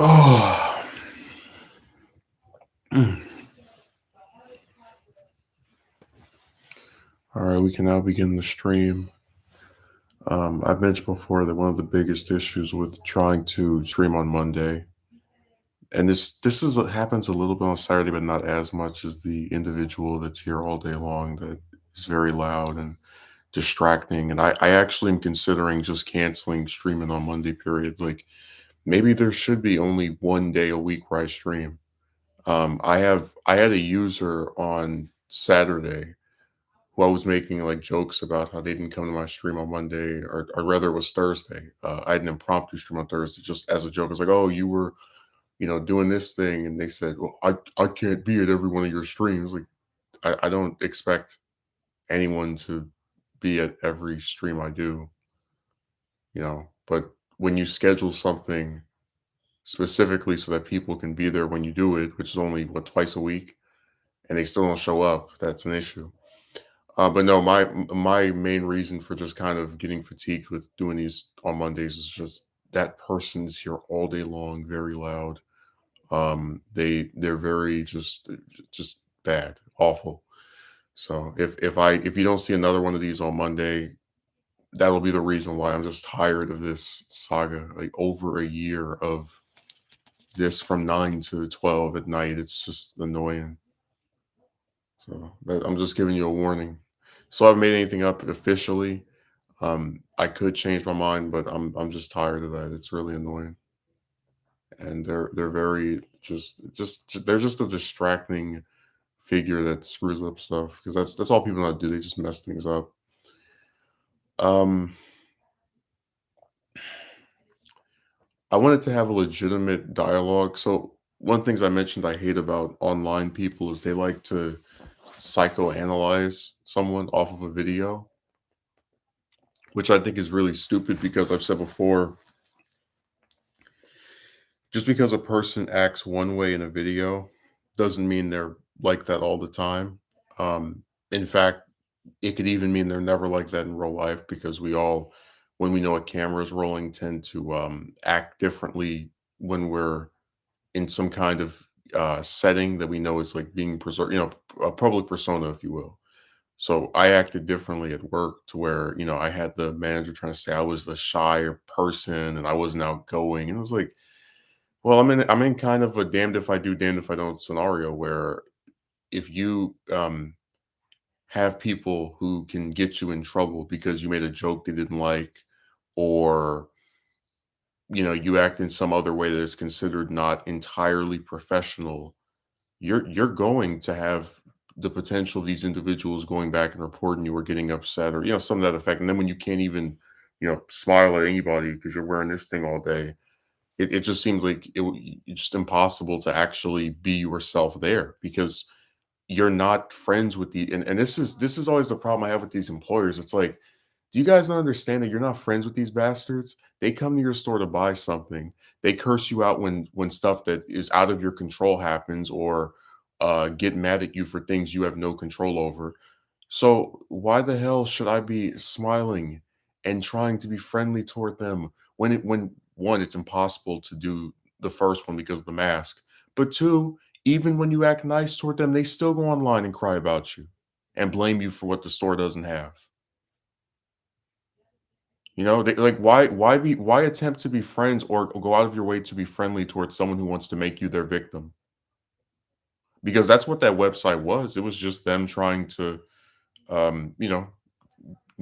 Oh, all right. We can now begin the stream. I've mentioned before that one of the biggest issues with trying to stream on Monday, and this is happens a little bit on Saturday, but not as much as the individual that's here all day long that is very loud and distracting. And I actually am considering just canceling streaming on Monday. Period. Like maybe there should be only one day a week where I stream. I had a user on Saturday who I was making like jokes about how they didn't come to my stream on Monday, or rather it was Thursday. I had an impromptu stream on Thursday just as a joke. I was like, "Oh, you were, doing this thing," and they said, "Well, I can't be at every one of your streams." Like, I don't expect anyone to be at every stream I do, But when you schedule something specifically so that people can be there when you do it, which is only what twice a week, and they still don't show up, that's an issue. But no, my main reason for just kind of getting fatigued with doing these on Mondays is just that person's here all day long, very loud. They're very just bad, awful. So if you don't see another one of these on Monday, that'll be the reason why I'm just tired of this saga. Like over a year of this from 9 to 12 at night. It's just annoying. So I'm just giving you a warning. So I haven't made anything up officially. I could change my mind, but I'm just tired of that. It's really annoying, and they're very just they're just a distracting figure that screws up stuff because that's all people know how to do. They just mess things up. Um, I wanted to have a legitimate dialogue. So one of the things I mentioned I hate about online people is they like to psychoanalyze someone off of a video, which I think is really stupid because I've said before, just because a person acts one way in a video doesn't mean they're like that all the time. In fact, it could even mean they're never like that in real life because we all, when we know a camera is rolling, tend to act differently when we're in some kind of setting that we know is like being preserved, a public persona, if you will. So I acted differently at work to where, I had the manager trying to say I was the shyer person and I wasn't outgoing. And it was like, well, I'm in kind of a damned if I do, damned if I don't scenario where if you have people who can get you in trouble because you made a joke they didn't like, or you act in some other way that is considered not entirely professional, you're going to have the potential of these individuals going back and reporting you or getting upset or some of that effect. And then when you can't even smile at anybody because you're wearing this thing all day, it just seemed like it's just impossible to actually be yourself there because you're not friends with and this is always the problem I have with these employers. It's like, do you guys not understand that you're not friends with these bastards? They come to your store to buy something. They curse you out when stuff that is out of your control happens, or get mad at you for things you have no control over. So why the hell should I be smiling and trying to be friendly toward them when one, it's impossible to do the first one because of the mask, but two, even when you act nice toward them, they still go online and cry about you and blame you for what the store doesn't have. They like why attempt to be friends or go out of your way to be friendly towards someone who wants to make you their victim? Because that's what that website was. It was just them trying to um, you know,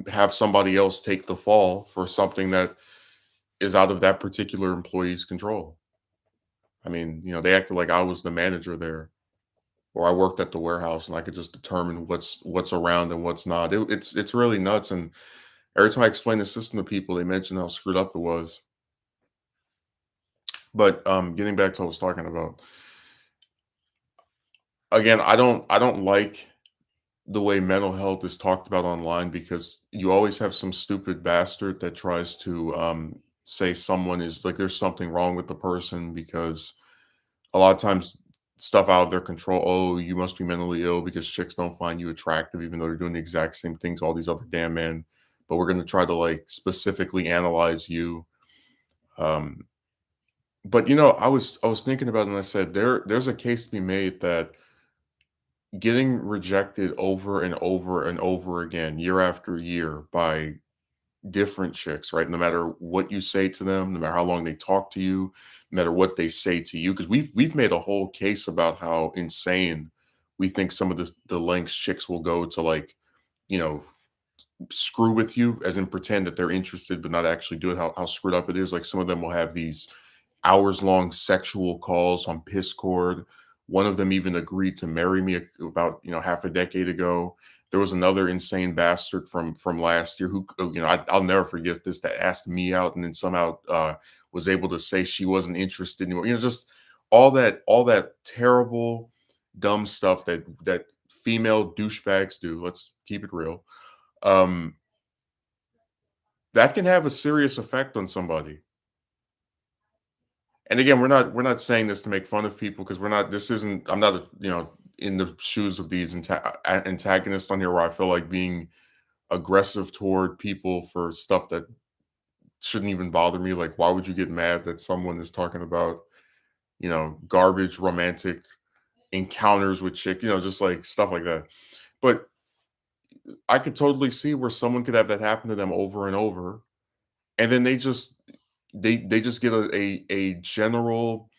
have somebody else take the fall for something that is out of that particular employee's control. I mean, they acted like I was the manager there or I worked at the warehouse and I could just determine what's around and what's not. It's really nuts. And every time I explain the system to people, they mention how screwed up it was. But getting back to what I was talking about, again, I don't like the way mental health is talked about online because you always have some stupid bastard that tries to say someone is like there's something wrong with the person because a lot of times stuff out of their control. Oh, you must be mentally ill because chicks don't find you attractive, even though they're doing the exact same thing to all these other damn men. But we're going to try to like specifically analyze you. Um, But, you know, I was thinking about it and I said there's a case to be made that getting rejected over and over and over again, year after year by different chicks, right? No matter what you say to them, no matter how long they talk to you, no matter what they say to you, because we've made a whole case about how insane we think some of the lengths chicks will go to, like, you know, screw with you, as in pretend that they're interested but not actually do it. How screwed up it is. Like some of them will have these hours long sexual calls on Discord. One of them even agreed to marry me about, half a decade ago. There was another insane bastard from last year who, I'll never forget this, that asked me out and then somehow was able to say she wasn't interested anymore. Just all that terrible dumb stuff that female douchebags do. Let's keep it real. um that can have a serious effect on somebody. And again, we're not saying this to make fun of people, because we're not this isn't I'm not in the shoes of these antagonists on here, where I feel like being aggressive toward people for stuff that shouldn't even bother me. Like, why would you get mad that someone is talking about, garbage romantic encounters with chick, just like stuff like that. But I could totally see where someone could have that happen to them over and over, and then they just get a general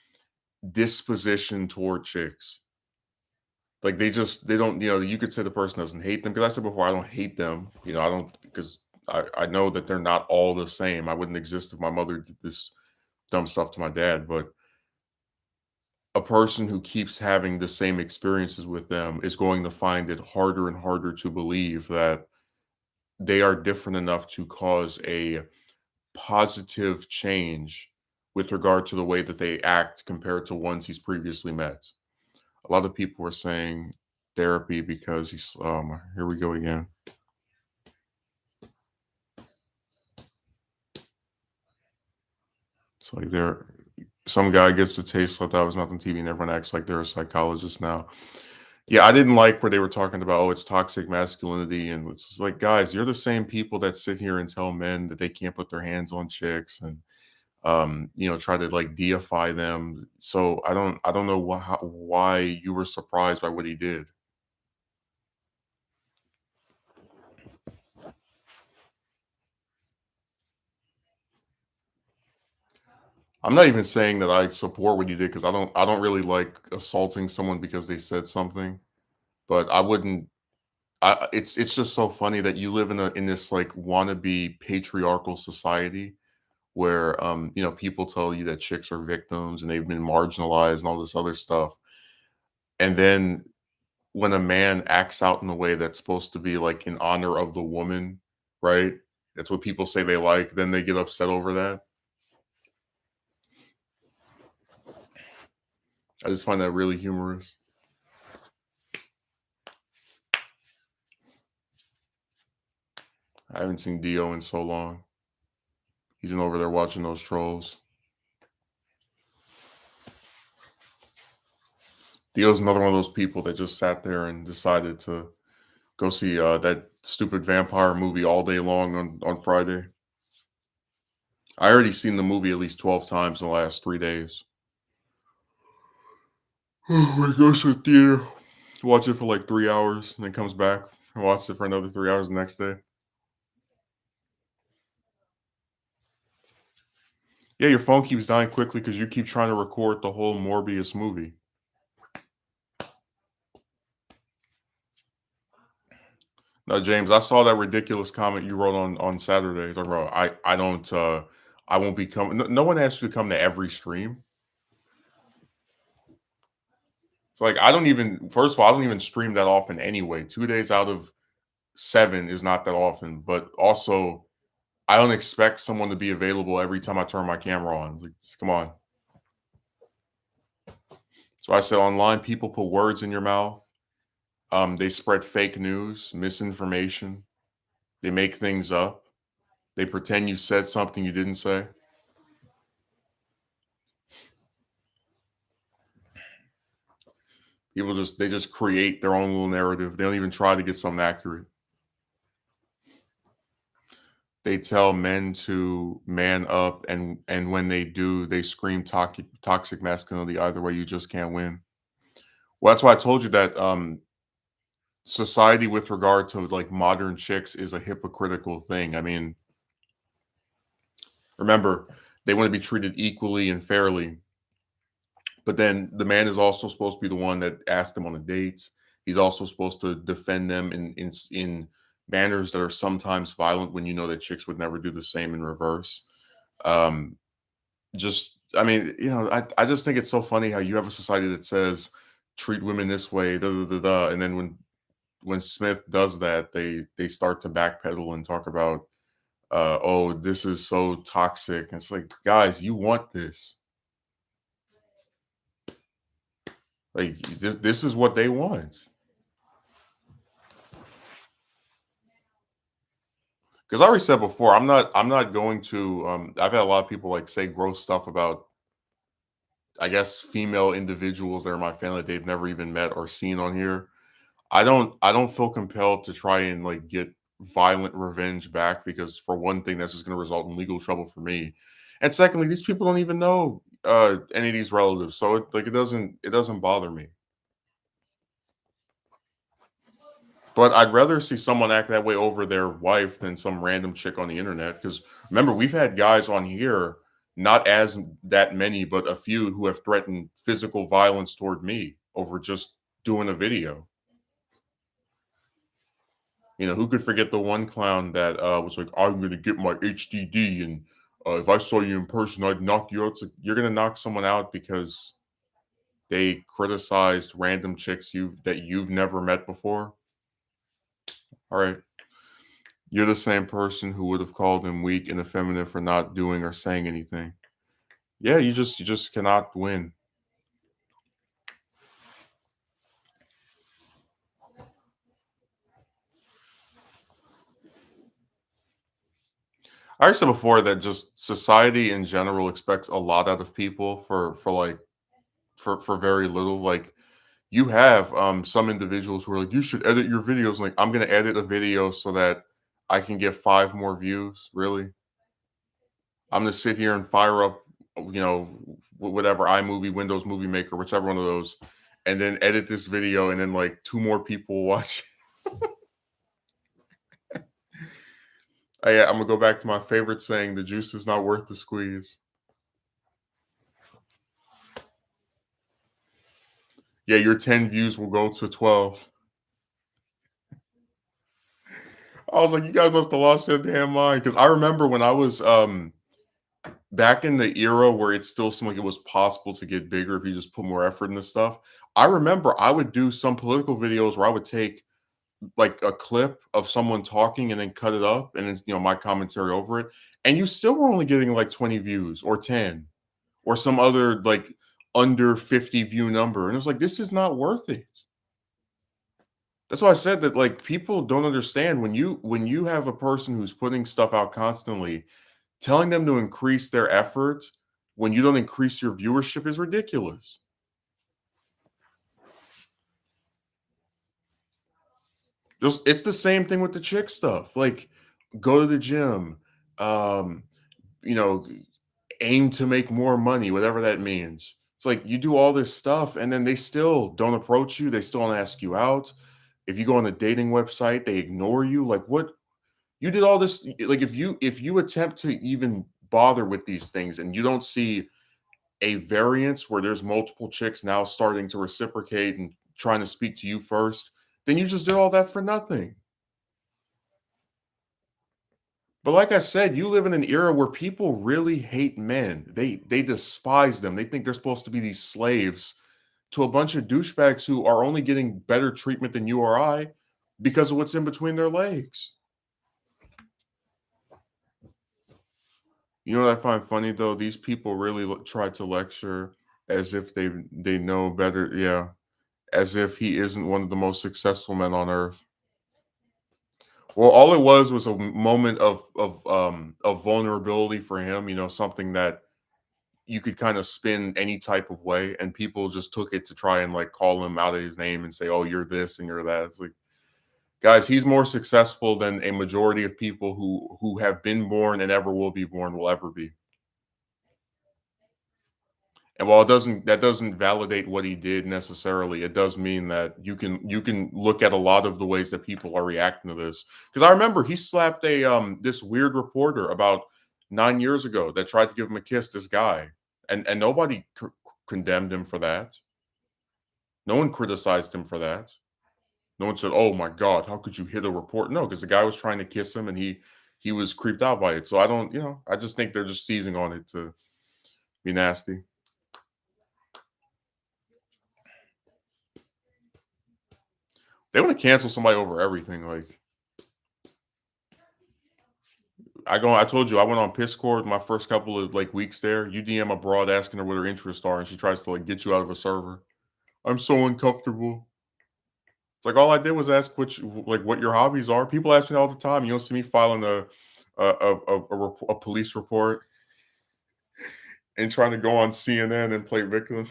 disposition toward chicks. Like, they don't, you could say the person doesn't hate them, because I said before, I don't hate them. I don't, because I know that they're not all the same. I wouldn't exist if my mother did this dumb stuff to my dad. But a person who keeps having the same experiences with them is going to find it harder and harder to believe that they are different enough to cause a positive change with regard to the way that they act compared to ones he's previously met. A lot of people are saying therapy because he's here we go again. It's like there some guy gets the taste left out of his mouth on TV and everyone acts like they're a psychologist now. Yeah, I didn't like where they were talking about, oh, it's toxic masculinity. And it's like, guys, you're the same people that sit here and tell men that they can't put their hands on chicks, and try to like deify them. So I don't know why you were surprised by what he did. I'm not even saying that I support what he did, because I don't really like assaulting someone because they said something. But I wouldn't. It's just so funny that you live in this like wannabe patriarchal society where people tell you that chicks are victims and they've been marginalized and all this other stuff, and then when a man acts out in a way that's supposed to be like in honor of the woman, right? That's what people say they like. Then they get upset over that. I just find that really humorous. I haven't seen Dio in so long. He's been over there watching those trolls. Dio's another one of those people that just sat there and decided to go see that stupid vampire movie all day long on Friday. I already seen the movie at least 12 times in the last 3 days. He goes to the theater, watch it for like 3 hours, and then comes back and watches it for another 3 hours the next day. Yeah, your phone keeps dying quickly because you keep trying to record the whole Morbius movie. No, James, I saw that ridiculous comment you wrote on Saturday. Talking about I don't I won't be coming. No one asked you to come to every stream. It's like I don't even. First of all, I don't even stream that often anyway. 2 days out of 7 is not that often. But also, I don't expect someone to be available every time I turn my camera on. It's like, come on. So I said online, people put words in your mouth. They spread fake news, misinformation. They make things up. They pretend you said something you didn't say. People just create their own little narrative. They don't even try to get something accurate. they tell men to man up, and when they do, they scream toxic masculinity. Either way, you just can't win. Well, that's why I told you that society with regard to like modern chicks is a hypocritical thing. I mean, remember, they want to be treated equally and fairly, but then the man is also supposed to be the one that asked them on a date. He's also supposed to defend them in manners that are sometimes violent when you know that chicks would never do the same in reverse. Um, just I mean, I just think it's so funny how you have a society that says treat women this way, da da da da, and then when Smith does that, they start to backpedal and talk about oh, this is so toxic. And it's like, guys, you want this. Like this is what they want. Because I already said before, I'm not going to I've had a lot of people like say gross stuff about I guess female individuals that are my family that they've never even met or seen on here. I don't feel compelled to try and like get violent revenge back because for one thing that's just going to result in legal trouble for me. And secondly, these people don't even know any of these relatives. So it doesn't bother me. But I'd rather see someone act that way over their wife than some random chick on the internet. Because remember, we've had guys on here, not as that many, but a few who have threatened physical violence toward me over just doing a video. Who could forget the one clown that was like, "I'm going to get my HDD, and if I saw you in person, I'd knock you out." It's like, you're going to knock someone out because they criticized random chicks you've never met before. All right, you're the same person who would have called him weak and effeminate for not doing or saying anything. Yeah, you just cannot win. I said before that just society in general expects a lot out of people for very little. Like you have some individuals who are like, you should edit your videos. Like, I'm gonna edit a video so that I can get 5 more views. Really? I'm gonna sit here and fire up, whatever iMovie, Windows Movie Maker, whichever one of those, and then edit this video, and then like 2 more people will watch. I'm gonna go back to my favorite saying: "The juice is not worth the squeeze." Yeah, your 10 views will go to 12. I was like, you guys must have lost your damn mind because I remember when I was back in the era where it still seemed like it was possible to get bigger if you just put more effort into stuff. I remember I would do some political videos where I would take like a clip of someone talking and then cut it up and then my commentary over it. And you still were only getting like 20 views or 10 or some other like under 50 view number. And it was like, this is not worth it. That's why I said that like people don't understand when you have a person who's putting stuff out constantly, telling them to increase their effort when you don't increase your viewership is ridiculous. Just it's the same thing with the chick stuff. Like go to the gym, um, you know, aim to make more money, whatever that means. It's like you do all this stuff and then they still don't approach you, they still don't ask you out. If you go on a dating website, they ignore you. Like what you did all this like if you attempt to even bother with these things and you don't see a variance where there's multiple chicks now starting to reciprocate and trying to speak to you first, then you just did all that for nothing. But like I said, you live in an era where people really hate men. They despise them. They think they're supposed to be these slaves to a bunch of douchebags who are only getting better treatment than you or I because of what's in between their legs. You know what I find funny though? These people really try to lecture as if they know better. Yeah, as if he isn't one of the most successful men on earth. Well, all it was a moment of vulnerability for him. Something that you could kind of spin any type of way, and people just took it to try and like call him out of his name and say, "Oh, you're this and you're that." It's like Guys, he's more successful than a majority of people who have been born and ever will be born will ever be. And while that doesn't validate what he did necessarily, it does mean that you can look at a lot of the ways that people are reacting to this. Because I remember he slapped a this weird reporter about 9 years ago that tried to give him a kiss. This guy, and nobody condemned him for that. No one criticized him for that. No one said, "Oh my God, how could you hit a report?" No, because the guy was trying to kiss him, and he was creeped out by it. So I don't, I just think they're just seizing on it to be nasty. They want to cancel somebody over everything. Like I told you I went on Piscord my first couple of like weeks there. You DM a broad asking her what her interests are, and she tries to like get you out of a server. I'm so uncomfortable. It's like all I did was ask what your hobbies are. People ask me all the time. You don't see me filing a police report and trying to go on CNN and play victim.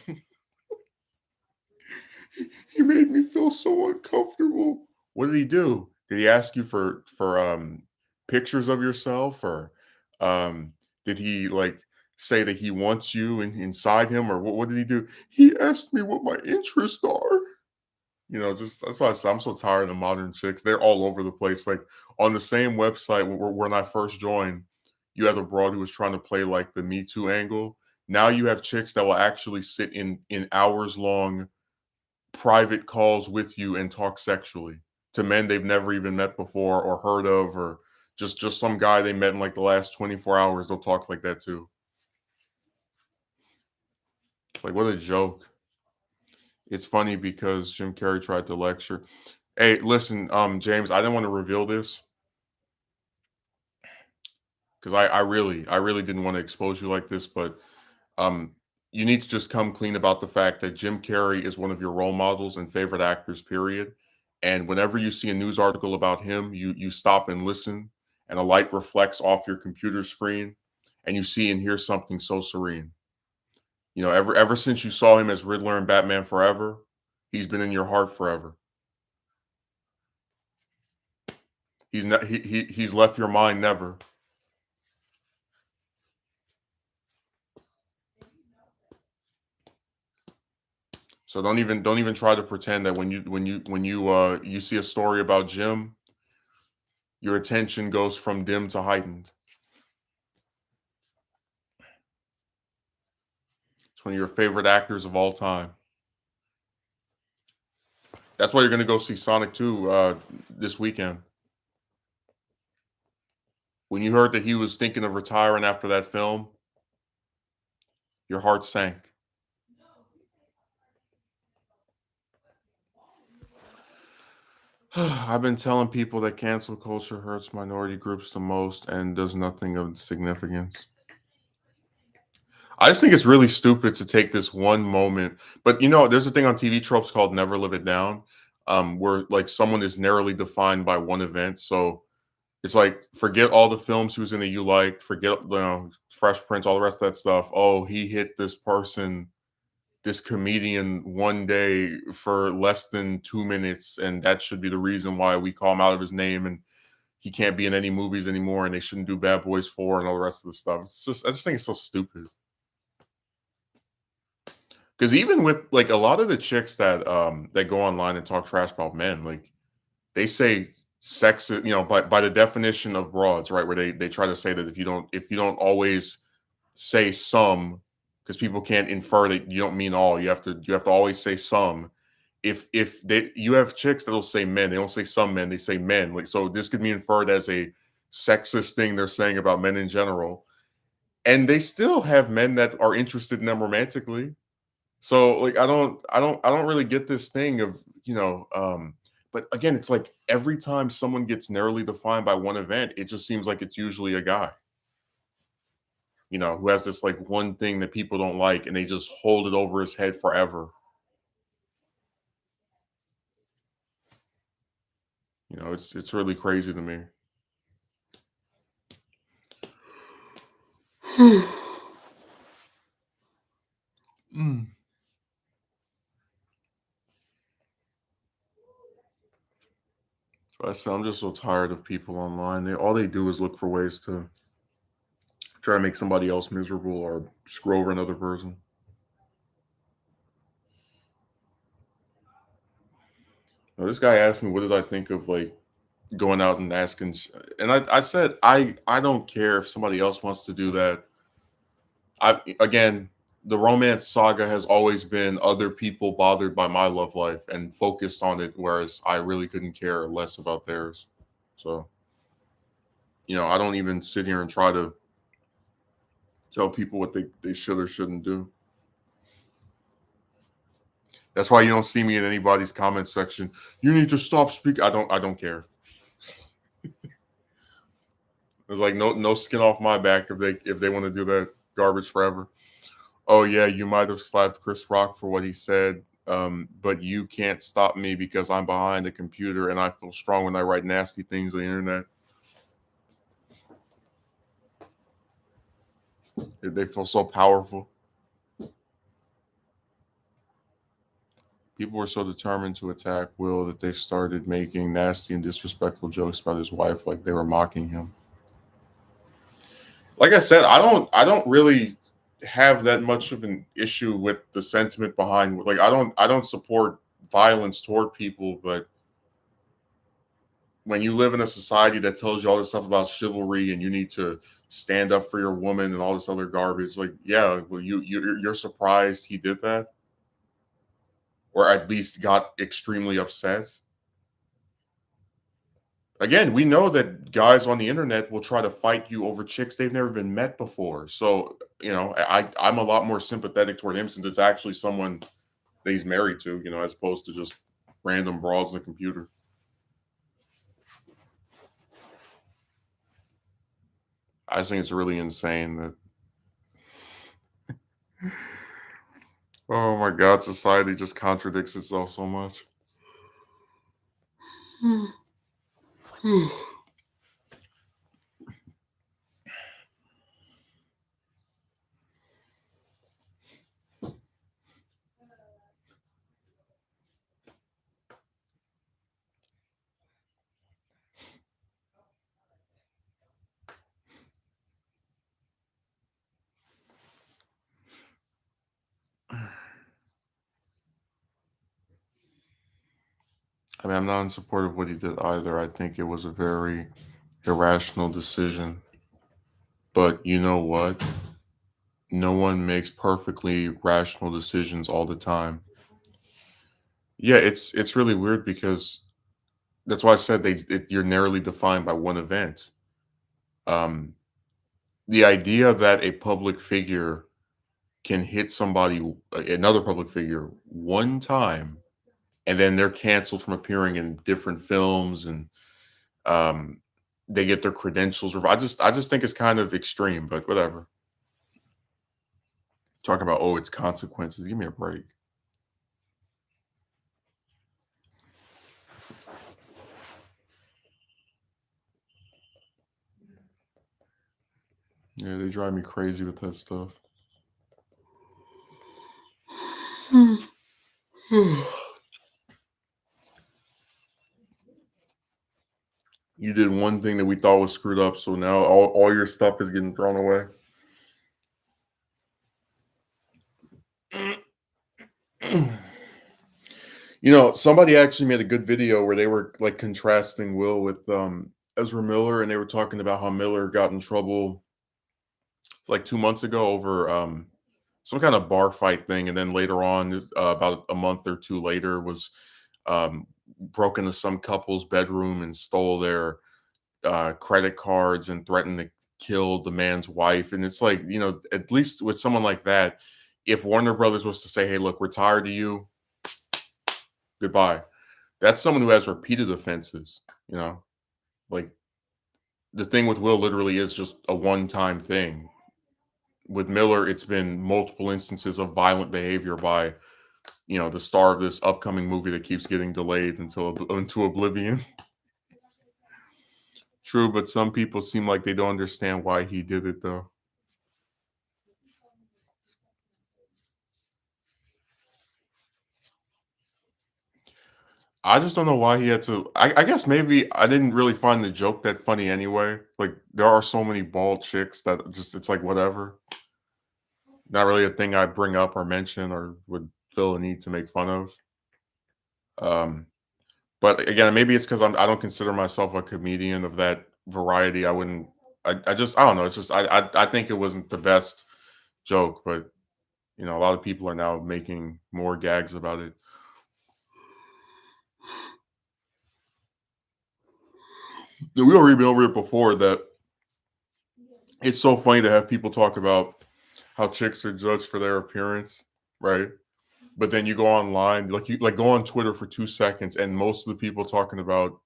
He made me feel so uncomfortable. What did he do? Did he ask you for pictures of yourself, or um did he like say that he wants you inside him, or what did he do? He asked me what my interests are. Just that's why I'm so tired of modern chicks. They're all over the place. Like on the same website when I first joined, you had a broad who was trying to play like the Me Too angle. Now you have chicks that will actually sit in hours long private calls with you and talk sexually to men they've never even met before or heard of, or just some guy they met in like the last 24 hours. They'll talk like that too. It's like, what a joke. It's funny because Jim Carrey tried to lecture. Hey, listen, James, I didn't want to reveal this because I really didn't want to expose you like this, but um you need to just come clean about the fact that Jim Carrey is one of your role models and favorite actors, period. And whenever you see a news article about him, you stop and listen, and a light reflects off your computer screen, and you see and hear something so serene. Ever since you saw him as Riddler in Batman Forever, he's been in your heart forever. He's not he's left your mind never. So don't even try to pretend that when you see a story about Jim, your attention goes from dim to heightened. It's one of your favorite actors of all time. That's why you're going to go see Sonic 2 this weekend. When you heard that he was thinking of retiring after that film, your heart sank. I've been telling people that cancel culture hurts minority groups the most and does nothing of significance. I just think it's really stupid to take this one moment. But there's a thing on TV tropes called "Never Live It Down," where like someone is narrowly defined by one event. So it's like forget all the films he was in that you liked, forget Fresh Prince, all the rest of that stuff. Oh, he hit this person, this comedian one day for less than 2 minutes, and that should be the reason why we call him out of his name, and he can't be in any movies anymore, and they shouldn't do Bad Boys 4 and all the rest of the stuff. I just think it's so stupid. Because even with like a lot of the chicks that go online and talk trash about men, like they say sex, by the definition of broads, right? Where they try to say that if you don't always say some, because people can't infer that you don't mean all. You have to always say some. If you have chicks that'll say men, they don't say some men, they say men. Like so, this could be inferred as a sexist thing they're saying about men in general, and they still have men that are interested in them romantically. So like I don't really get this thing of, but again, it's like every time someone gets narrowly defined by one event, it just seems like it's usually a guy, who has this like one thing that people don't like and they just hold it over his head forever. It's really crazy to me. Mm. I said I'm just so tired of people online. All they do is look for ways to try to make somebody else miserable or screw over another person. Now, this guy asked me, "What did I think of like going out and asking?" And I said, I don't care if somebody else wants to do that. I again, the romance saga has always been other people bothered by my love life and focused on it, whereas I really couldn't care less about theirs. So, I don't even sit here and try to tell people what they should or shouldn't do. That's why you don't see me in anybody's comment section. You need to stop speaking. I don't care. There's like no skin off my back if they want to do that garbage forever. Oh yeah, you might have slapped Chris Rock for what he said, but you can't stop me because I'm behind a computer and I feel strong when I write nasty things on the internet. They feel so powerful. People were so determined to attack Will that they started making nasty and disrespectful jokes about his wife, like they were mocking him. Like I said, I don't really have that much of an issue with the sentiment behind, like I don't support violence toward people, but when you live in a society that tells you all this stuff about chivalry and you need to stand up for your woman and all this other garbage, like yeah, well you're surprised he did that or at least got extremely upset. Again, we know that guys on the internet will try to fight you over chicks they've never even met before. So, I'm a lot more sympathetic toward him since it's actually someone that he's married to, as opposed to just random brawls on the computer. I just think it's really insane that oh my god, society just contradicts itself so much. I mean, I'm not in support of what he did either. I think it was a very irrational decision. But you know what? No one makes perfectly rational decisions all the time. Yeah, it's really weird because that's why I said you're narrowly defined by one event. Um, the idea that a public figure can hit somebody, another public figure, one time, and then they're canceled from appearing in different films, and um, they get their credentials. I just think it's kind of extreme, but whatever. Talk about it's consequences. Give me a break. Yeah, they drive me crazy with that stuff. You did one thing that we thought was screwed up, so now all your stuff is getting thrown away. Somebody actually made a good video where they were like contrasting Will with Ezra Miller, and they were talking about how Miller got in trouble like 2 months ago over some kind of bar fight thing, and then later on, about a month or two later, was um, broke into some couple's bedroom and stole their credit cards and threatened to kill the man's wife. And it's like, at least with someone like that, if Warner Brothers was to say, "Hey, look, we're tired of you, goodbye," that's someone who has repeated offenses. Like the thing with Will literally is just a one-time thing. With Miller, it's been multiple instances of violent behavior by the star of this upcoming movie that keeps getting delayed until into oblivion. True, but some people seem like they don't understand why he did it though. I just don't know why he had to. I guess maybe I didn't really find the joke that funny anyway. Like there are so many bald chicks that just it's like whatever. Not really a thing I bring up or mention or would feel a need to make fun of. Um, but again, maybe it's because I don't consider myself a comedian of that variety. I wouldn't. I just I don't know. It's just I think it wasn't the best joke, but a lot of people are now making more gags about it. We already been over it before that it's so funny to have people talk about how chicks are judged for their appearance, right? But then you go online, like you like go on Twitter for 2 seconds, and most of the people talking about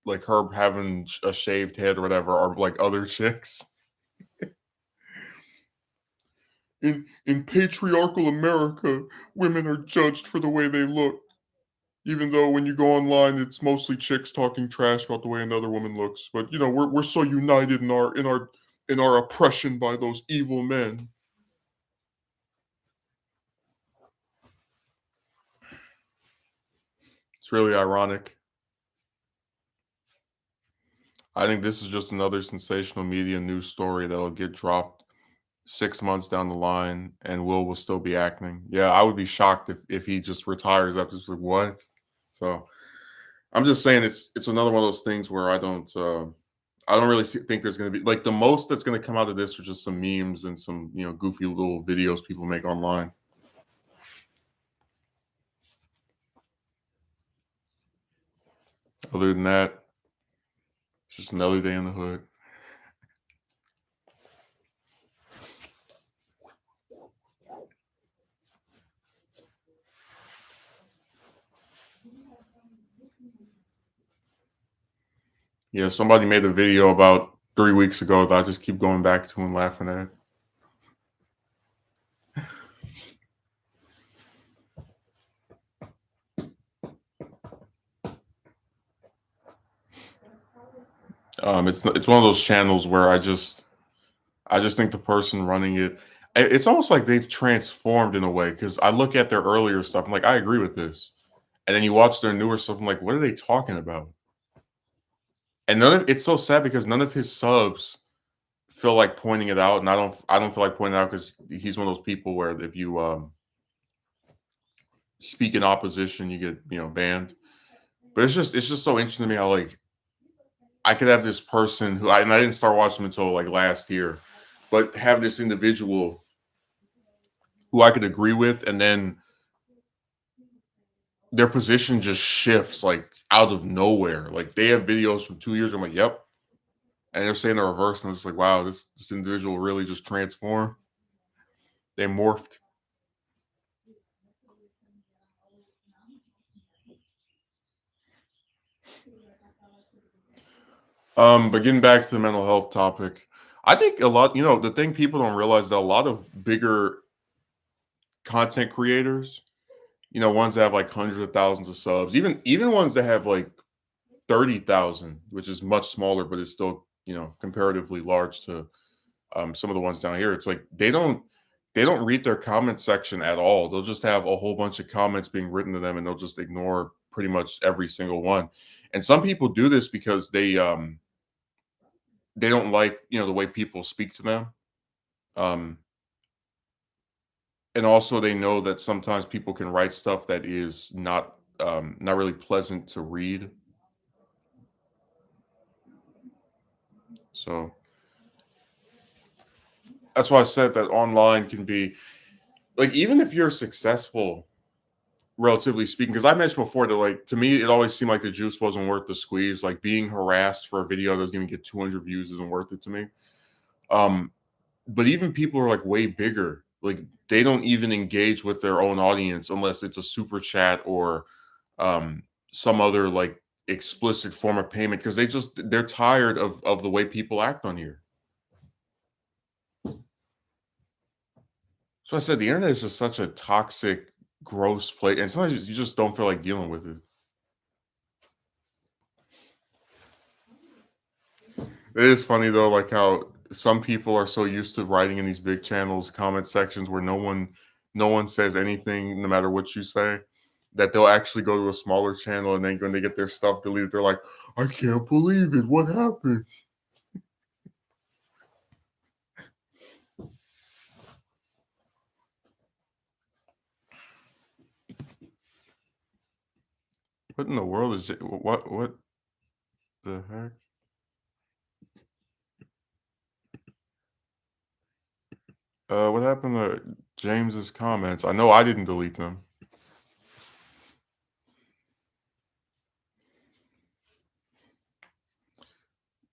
like her having a shaved head or whatever are like other chicks. In patriarchal America, women are judged for the way they look. Even though when you go online, it's mostly chicks talking trash about the way another woman looks. But we're so united in our oppression by those evil men. It's really ironic. I think this is just another sensational media news story that'll get dropped 6 months down the line, and Will still be acting. Yeah, I would be shocked if he just retires after just like what. So I'm just saying it's another one of those things where I don't really think there's going to be like the most that's going to come out of this are just some memes and some goofy little videos people make online. Other than that, it's just another day in the hood. Yeah, somebody made a video about 3 weeks ago that I just keep going back to and laughing at. It's one of those channels where I just think the person running it, it's almost like they've transformed in a way because I look at their earlier stuff, I'm like, I agree with this, and then you watch their newer stuff, I'm like, what are they talking about? And it's so sad because none of his subs feel like pointing it out, and I don't feel like pointing it out because he's one of those people where if you speak in opposition, you get banned. But it's just so interesting to me how like I could have this person and I didn't start watching them until like last year, but have this individual who I could agree with, and then their position just shifts like out of nowhere. Like they have videos from 2 years. I'm like, yep. And they're saying the reverse. And I'm just like, wow, this individual really just transformed. They morphed. But getting back to the mental health topic, I think a lot, the thing people don't realize that a lot of bigger content creators, ones that have like hundreds of thousands of subs, even ones that have like 30,000, which is much smaller, but it's still, comparatively large to some of the ones down here. It's like they don't read their comment section at all. They'll just have a whole bunch of comments being written to them, and they'll just ignore pretty much every single one. And some people do this because they don't like the way people speak to them. Um, and also they know that sometimes people can write stuff that is not really pleasant to read. So that's why I said that online can be like even if you're successful, relatively speaking, because I mentioned before that like to me it always seemed like the juice wasn't worth the squeeze. Like being harassed for a video that doesn't even get 200 views isn't worth it to me. Um, but even people are like way bigger. Like they don't even engage with their own audience unless it's a super chat or some other like explicit form of payment because they're tired of the way people act on here. So I said the internet is just such a toxic, gross place, and sometimes you just don't feel like dealing with it. It is funny though, like how some people are so used to writing in these big channels, comment sections where no one says anything, no matter what you say. that they'll actually go to a smaller channel and then when they get their stuff deleted, they're like, I can't believe it. What happened? What in the world is what the heck? What happened to James's comments? I know I didn't delete them.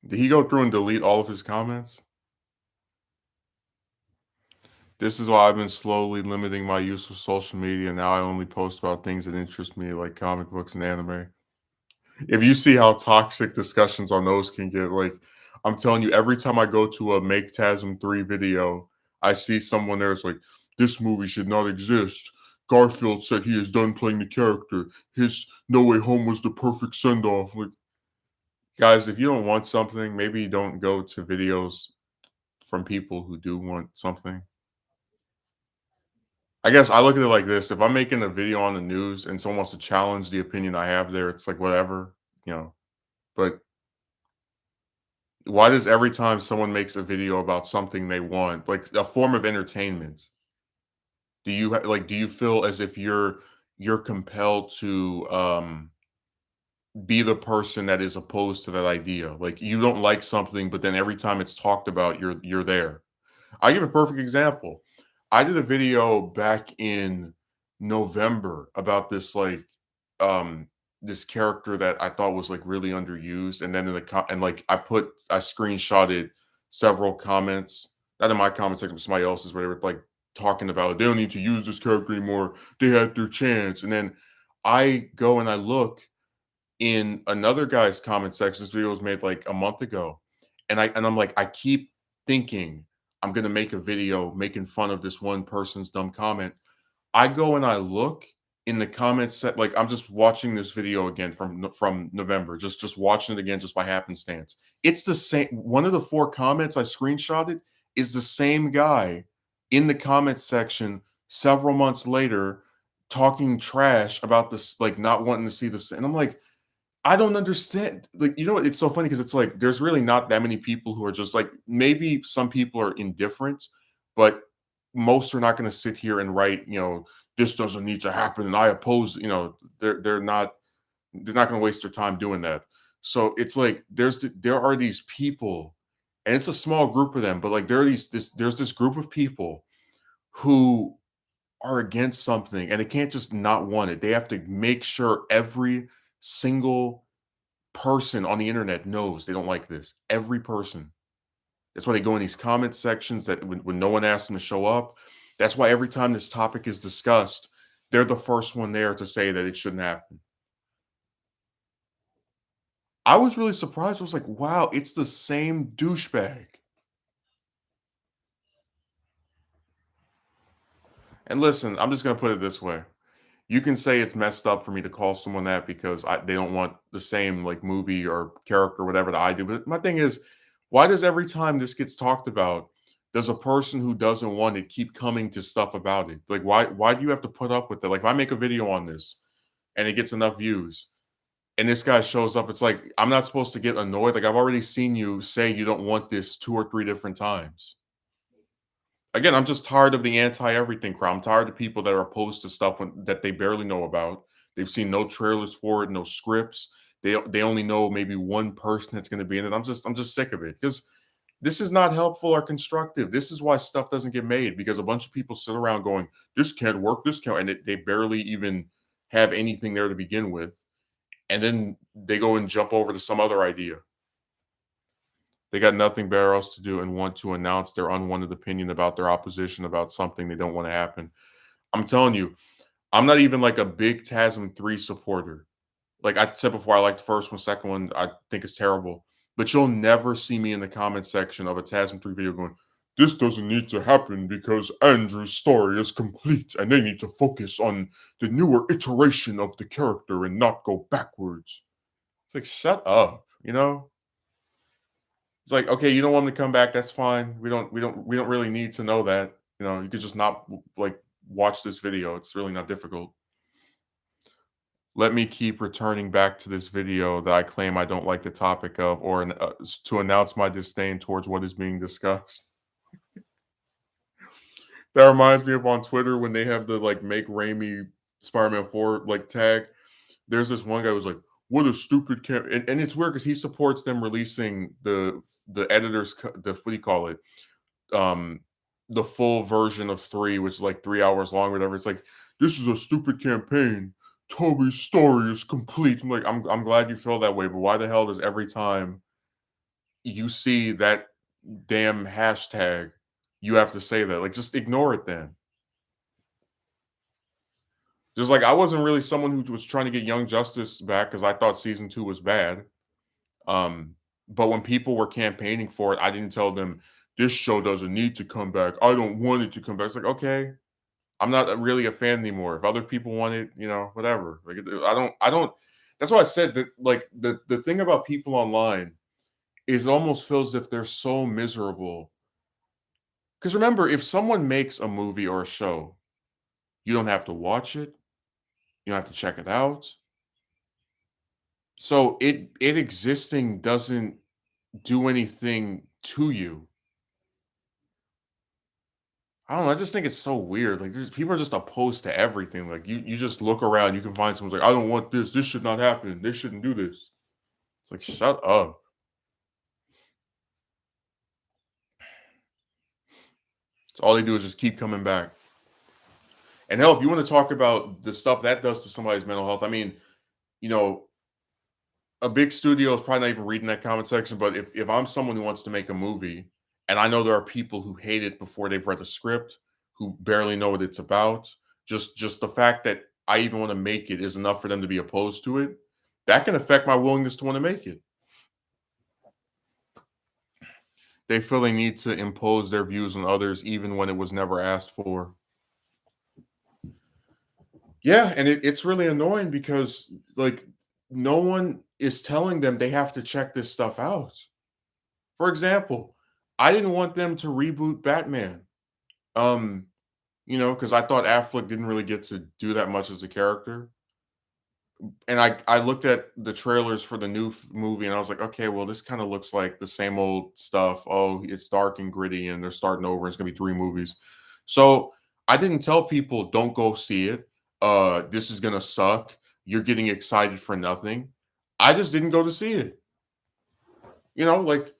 Did he go through and delete all of his comments? This is why I've been slowly limiting my use of social media. Now I only post about things that interest me, like comic books and anime. If you see how toxic discussions on those can get, like, I'm telling you, every time I go to a Make Tasm 3 video, I see someone there. It's like, this movie should not exist. Garfield said he is done playing the character. His No Way Home was the perfect send off. Like, guys, if you don't want something, maybe don't go to videos from people who do want something. I guess I look at it like this: if I'm making a video on the news and someone wants to challenge the opinion I have there, it's like whatever, you know. But why does every time someone makes a video about something they want, like a form of entertainment, do you feel as if you're compelled to be the person that is opposed to that idea? Like you don't like something, but then every time it's talked about, you're there. I give a perfect example. I did a video back in November about um this character that I thought was like really underused, and then and like I screenshotted several comments, not in my comment section, but somebody else's, where they were like talking about they don't need to use this character anymore. They had their chance, and then I go and I look in another guy's comment section. This video was made like a month ago, and I'm like, I keep thinking I'm gonna make a video making fun of this one person's dumb comment. I go and I look in the comments set like I'm just watching this video again from November, just watching it again just by happenstance. It's the same. One of the four comments I screenshotted is the same guy in the comments section several months later talking trash about this, like not wanting to see this. And I'm like, I don't understand. Like, you know, it's so funny because it's like there's really not that many people who are just like maybe some people are indifferent, but most are not going to sit here and write, this doesn't need to happen and I oppose, they're not going to waste their time doing that. So it's like there are these people and it's a small group of them, but like there's this group of people who are against something and they can't just not want it. They have to make sure every single person on the internet knows they don't like this. Every person. That's why they go in these comment sections that when no one asks them to show up. That's why every time this topic is discussed, they're the first one there to say that it shouldn't happen. I was really surprised. I was like, wow, it's the same douchebag. And listen, I'm just going to put it this way. You can say it's messed up for me to call someone that because they don't want the same like movie or character or whatever that I do. But my thing is, why does every time this gets talked about, does a person who doesn't want it keep coming to stuff about it? Like why do you have to put up with it? Like if I make a video on this and it gets enough views and this guy shows up, it's like I'm not supposed to get annoyed. Like I've already seen you say you don't want this two or three different times. Again, I'm just tired of the anti-everything crowd. I'm tired of people that are opposed to stuff that they barely know about. They've seen no trailers for it, no scripts. They only know maybe one person that's going to be in it. I'm just sick of it because this is not helpful or constructive. This is why stuff doesn't get made because a bunch of people sit around going, "This can't work. This can't," and they barely even have anything there to begin with, and then they go and jump over to some other idea. They got nothing better else to do and want to announce their unwanted opinion about their opposition about something they don't want to happen. I'm telling you, I'm not even like a big TASM 3 supporter. Like I said before, I like the first one, second one, I think it's terrible. But you'll never see me in the comment section of a TASM 3 video going, this doesn't need to happen because Andrew's story is complete and they need to focus on the newer iteration of the character and not go backwards. It's like, shut up, you know? It's like, okay, you don't want him to come back. That's fine. We don't really need to know that. You could just not like watch this video. It's really not difficult. Let me keep returning back to this video that I claim I don't like the topic of, or to announce my disdain towards what is being discussed. That reminds me of on Twitter when they have the like make Raimi Spider-Man 4 like tag. There's this one guy who's like, "What a stupid camp," and it's weird because he supports them releasing the editors the what do you call it, um, the full version of 3, which is like 3 hours long, or whatever. It's like, this is a stupid campaign. Toby's story is complete. I'm like, I'm glad you feel that way, but why the hell does every time you see that damn hashtag, you have to say that? Like, just ignore it then. Just like I wasn't really someone who was trying to get Young Justice back because I thought season 2 was bad. Um, but when people were campaigning for it, I didn't tell them this show doesn't need to come back. I don't want it to come back. It's like, okay, I'm not really a fan anymore. If other people want it, whatever. Like I don't that's why I said that like the thing about people online is it almost feels as if they're so miserable. Because remember, if someone makes a movie or a show, you don't have to watch it, you don't have to check it out. So it existing doesn't do anything to you. I don't know. I just think it's so weird. Like, people are just opposed to everything. Like, you just look around, you can find someone's like, I don't want this. This should not happen. They shouldn't do this. It's like, shut up. So all they do is just keep coming back. And hell, if you want to talk about the stuff that does to somebody's mental health, I mean, you know, a big studio is probably not even reading that comment section. But if I'm someone who wants to make a movie, and I know there are people who hate it before they've read the script, who barely know what it's about, just the fact that I even want to make it is enough for them to be opposed to it. That can affect my willingness to want to make it. They feel they need to impose their views on others, even when it was never asked for. Yeah, and it's really annoying because like no one is telling them they have to check this stuff out. For example, I didn't want them to reboot Batman. Um, because I thought Affleck didn't really get to do that much as a character. And I looked at the trailers for the new movie and I was like, okay, well, this kind of looks like the same old stuff. Oh, it's dark and gritty, and they're starting over. It's gonna be 3 movies. So I didn't tell people don't go see it. This is gonna suck. You're getting excited for nothing. I just didn't go to see it. Like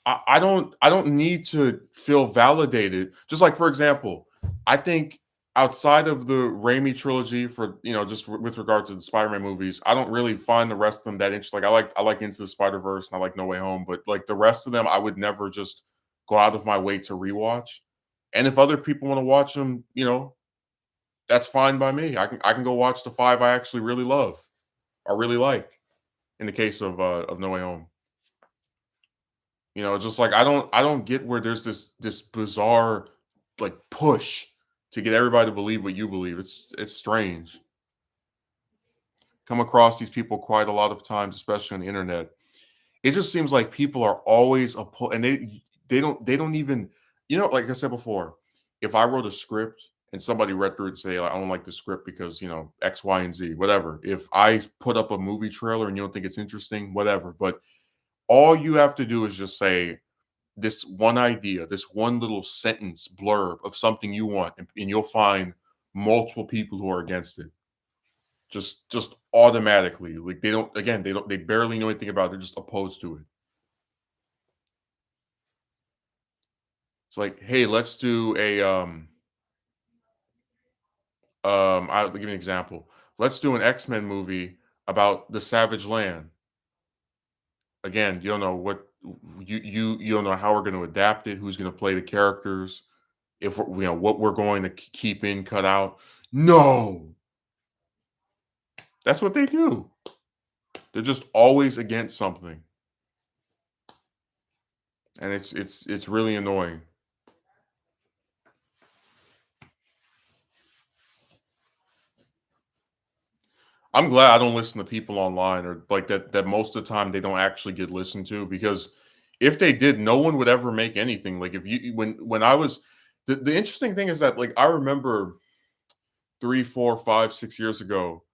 I don't need to feel validated. Just like for example, I think outside of the Raimi trilogy for just with regard to the Spider-Man movies, I don't really find the rest of them that interesting. Like I like Into the Spider-Verse and I like No Way Home, but like the rest of them, I would never just go out of my way to rewatch. And if other people want to watch them, that's fine by me. I can go watch the 5 I actually really love or really like. In the case of No Way Home. Just like I don't get where there's this bizarre like push to get everybody to believe what you believe. It's strange. Come across these people quite a lot of times, especially on the internet. It just seems like people are always and they don't even like I said before, if I wrote a script and somebody read through it and say like, I don't like the script because X, Y, and Z, whatever. If I put up a movie trailer and you don't think it's interesting, whatever. But all you have to do is just say this one idea, this one little sentence blurb of something you want, and you'll find multiple people who are against it. Just automatically. Like they barely know anything about it, they're just opposed to it. It's like, hey, let's do a I'll give you an example. Let's do an X-Men movie about the Savage Land. Again, you don't know what you don't know how we're going to adapt it, who's going to play the characters, if what we're going to keep in, cut out. No, that's what they do. They're just always against something, and it's really annoying. I'm glad I don't listen to people online or like that. That most of the time they don't actually get listened to because if they did, no one would ever make anything. Like if you when I was the interesting thing is that like I remember 3, 4, 5, 6 years ago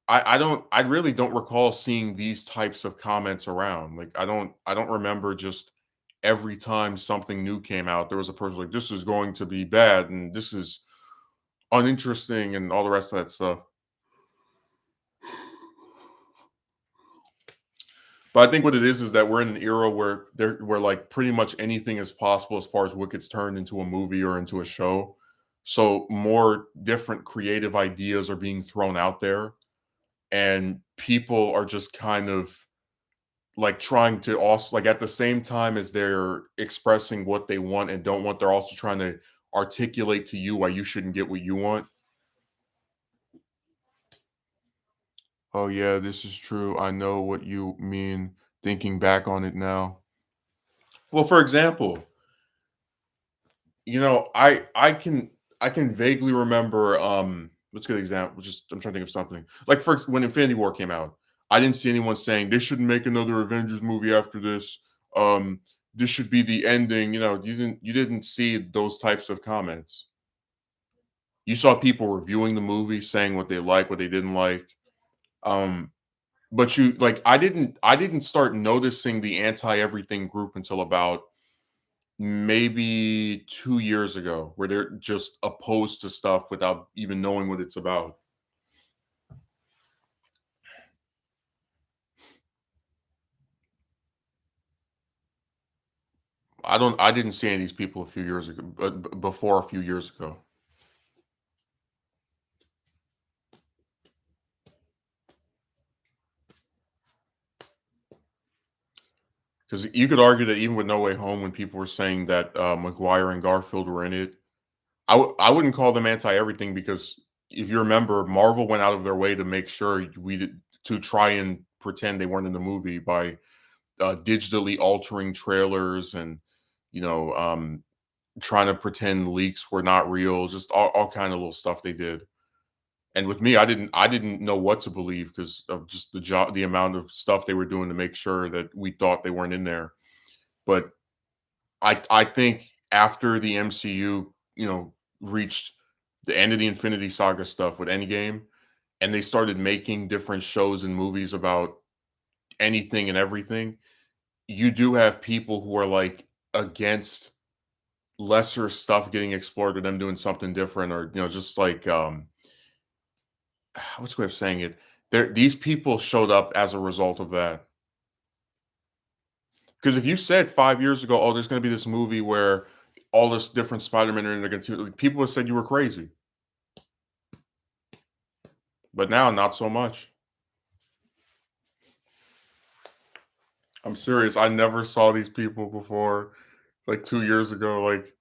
I really don't recall seeing these types of comments around. Like I don't remember just every time something new came out, there was a person like this is going to be bad and this is uninteresting and all the rest of that stuff. But I think what it is that we're in an era where like pretty much anything is possible as far as what gets turned into a movie or into a show. So more different creative ideas are being thrown out there and people are just kind of like trying to also like at the same time as they're expressing what they want and don't want, they're also trying to articulate to you why you shouldn't get what you want. Oh yeah, this is true. I know what you mean thinking back on it now. Well, for example, I can vaguely remember let's get an example. Just I'm trying to think of something. Like first when Infinity War came out, I didn't see anyone saying they shouldn't make another Avengers movie after this. Um this should be the ending. You didn't see those types of comments. You saw people reviewing the movie, saying what they like, what they didn't like. Um but you like I didn't start noticing the anti everything group until about maybe 2 years ago, where they're just opposed to stuff without even knowing what it's about. I didn't see any of these people a few years ago, before a few years ago. Because you could argue that even with No Way Home, when people were saying that, Maguire and Garfield were in it, I wouldn't call them anti-everything because if you remember, Marvel went out of their way to make sure we did to try and pretend they weren't in the movie by, digitally altering trailers and, you know, trying to pretend leaks were not real, just all kind of little stuff they did. And with me, I didn't know what to believe because of just the amount of stuff they were doing to make sure that we thought they weren't in there. But I think after the MCU, reached the end of the Infinity Saga stuff with Endgame, and they started making different shows and movies about anything and everything, you do have people who are like against lesser stuff getting explored or them doing something different or just like what's the way of saying it, these people showed up as a result of that. Because if you said 5 years ago, oh, there's going to be this movie where all this different Spider-Man are in, they're going to, like, people have said you were crazy, but now not so much. I'm serious, I never saw these people before like 2 years ago. Like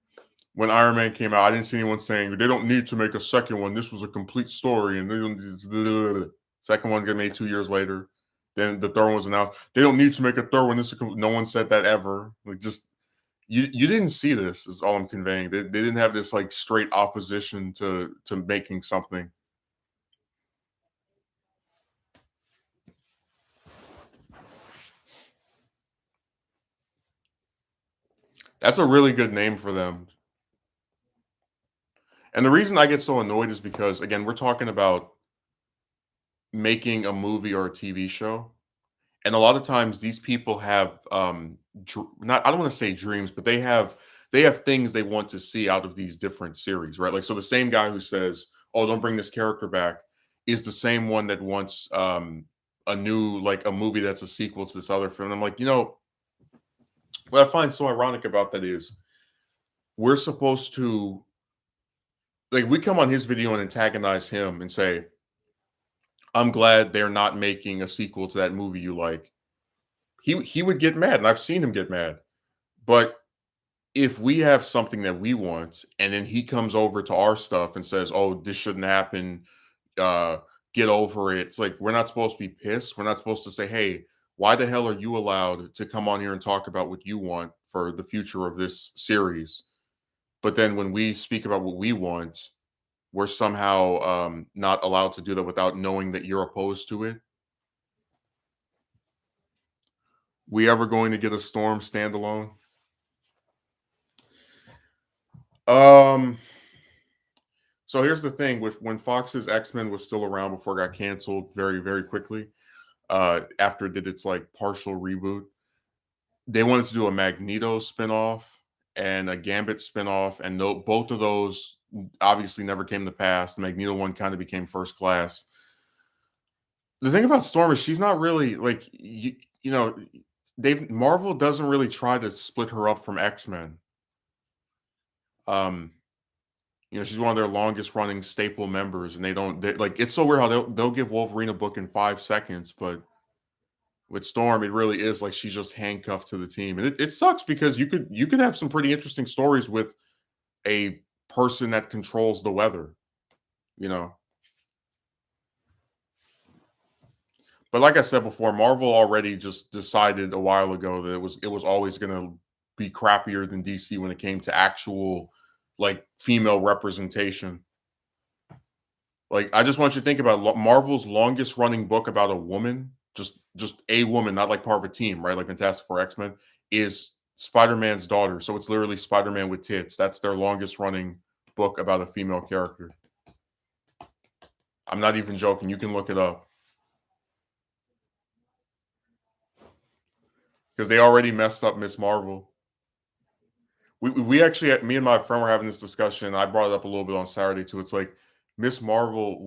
when Iron Man came out, I didn't see anyone saying they don't need to make a second one. This was a complete story, and they don't. Second one get made 2 years later. Then the third one was announced. They don't need to make a third one. No one said that ever. Like just you didn't see this. Is all I'm conveying. They didn't have this like straight opposition to making something. That's a really good name for them. And the reason I get so annoyed is because again, we're talking about making a movie or a TV show. And a lot of times these people have not I don't want to say dreams, but they have things they want to see out of these different series, right? Like so the same guy who says, "Oh, don't bring this character back," is the same one that wants a new like a movie that's a sequel to this other film. I'm like, what I find so ironic about that is we're supposed to like we come on his video and antagonize him and say, "I'm glad they're not making a sequel to that movie you like." He would get mad, and I've seen him get mad. But if we have something that we want, and then he comes over to our stuff and says, "Oh, this shouldn't happen. Uh, get over it." It's like we're not supposed to be pissed. We're not supposed to say, "Hey, why the hell are you allowed to come on here and talk about what you want for the future of this series?" But then when we speak about what we want, we're somehow not allowed to do that without knowing that you're opposed to it. We ever going to get a Storm standalone? Um, So here's the thing: with when Fox's X-Men was still around before it got canceled very, very quickly, after it did its like partial reboot, they wanted to do a Magneto spinoff and a Gambit spinoff, and no, both of those obviously never came to pass. The Magneto one kind of became first class. The thing about Storm is she's not really like you know, they've Marvel doesn't really try to split her up from X-Men. Um, she's one of their longest running staple members, and like it's so weird how they'll give Wolverine a book in 5 seconds, but with Storm, it really is like she's just handcuffed to the team. And it sucks because you could have some pretty interesting stories with a person that controls the weather, you know. But like I said before, Marvel already just decided a while ago that it was always gonna be crappier than DC when it came to actual like female representation. Like I just want you to think about Marvel's longest running book about a woman, just a woman, not like part of a team, right? Like Fantastic Four, X-Men, is Spider-Man's daughter. So it's literally Spider-Man with tits. That's their longest running book about a female character. I'm not even joking. You can look it up. Because they already messed up Miss Marvel. We actually, me and my friend were having this discussion. I brought it up a little bit on Saturday too. It's like Miss Marvel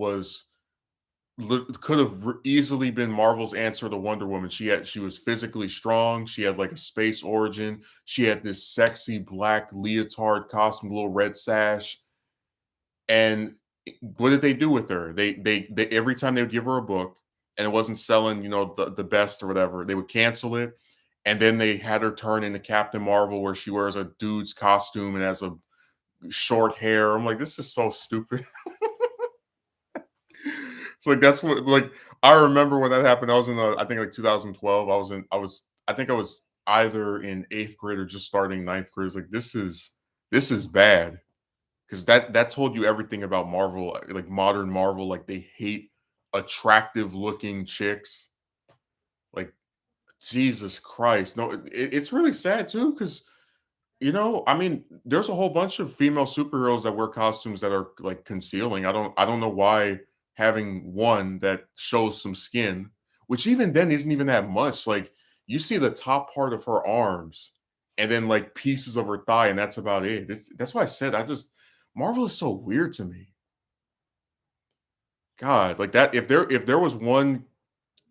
could have easily been Marvel's answer to Wonder Woman. She was physically strong. She had like a space origin. She had this sexy black leotard costume, little red sash. And what did they do with her? They every time they would give her a book and it wasn't selling, the best or whatever, they would cancel it. And then they had her turn into Captain Marvel, where she wears a dude's costume and has a short hair. I'm like, this is so stupid. It's like that's what like I remember when that happened. I was in I think like 2012. I think I was either in 8th grade or just starting 9th grade. It's like this is bad because that told you everything about Marvel, like modern Marvel. Like they hate attractive looking chicks. Like Jesus Christ, no, it's really sad too because I mean, there's a whole bunch of female superheroes that wear costumes that are like concealing. I don't know why having one that shows some skin, which even then isn't even that much. Like you see the top part of her arms and then like pieces of her thigh, and that's about it. That's why I said Marvel is so weird to me. God, like that if there was one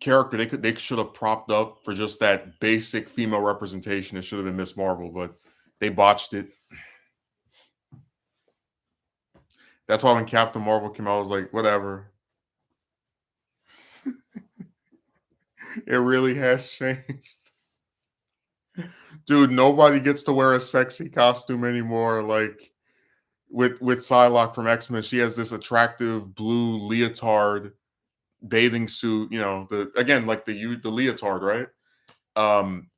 character they should have propped up for just that basic female representation, it should have been Miss Marvel, but they botched it. That's why when Captain Marvel came out, I was like, whatever. It really has changed. Dude, nobody gets to wear a sexy costume anymore. Like with Psylocke from X-Men, she has this attractive blue leotard bathing suit, like the leotard, right? Um,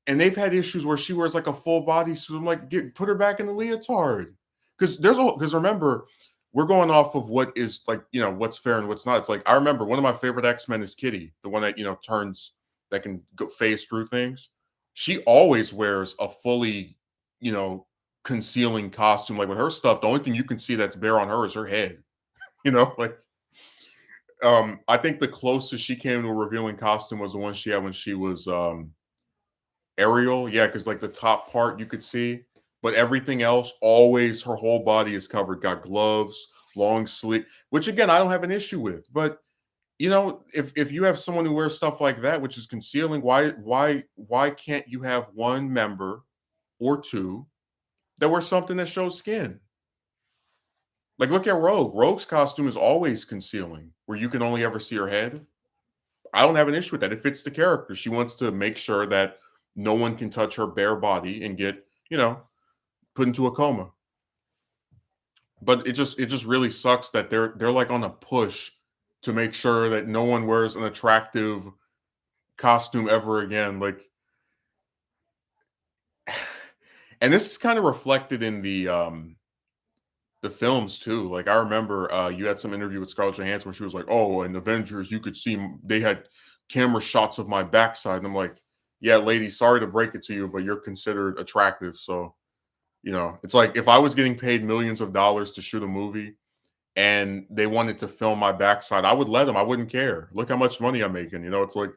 and they've had issues where she wears like a full body suit. I'm like, put her back in the leotard. Because remember, we're going off of what is like, what's fair and what's not. It's like I remember one of my favorite X-Men is Kitty, the one that turns that can go phase through things. She always wears a fully, you know, concealing costume. Like with her stuff, the only thing you can see that's bare on her is her head. Like I think the closest she came to a revealing costume was the one she had when she was Ariel. Yeah, because like the top part you could see, but everything else, always her whole body is covered. Got gloves, long sleeve, which again I don't have an issue with. But if you have someone who wears stuff like that, which is concealing, why can't you have one member or two that wears something that shows skin? Like look at Rogue. Rogue's costume is always concealing, where you can only ever see her head. I don't have an issue with that. It fits the character. She wants to make sure that no one can touch her bare body and get, put into a coma. But it just really sucks that they're like on a push to make sure that no one wears an attractive costume ever again. Like, and this is kind of reflected in the films too. Like I remember you had some interview with Scarlett Johansson where she was like, "Oh, in Avengers, you could see they had camera shots of my backside." And I'm like, "Yeah, lady, sorry to break it to you, but you're considered attractive." So, it's like if I was getting paid millions of dollars to shoot a movie and they wanted to film my backside, I would let them. I wouldn't care. Look how much money I'm making. It's like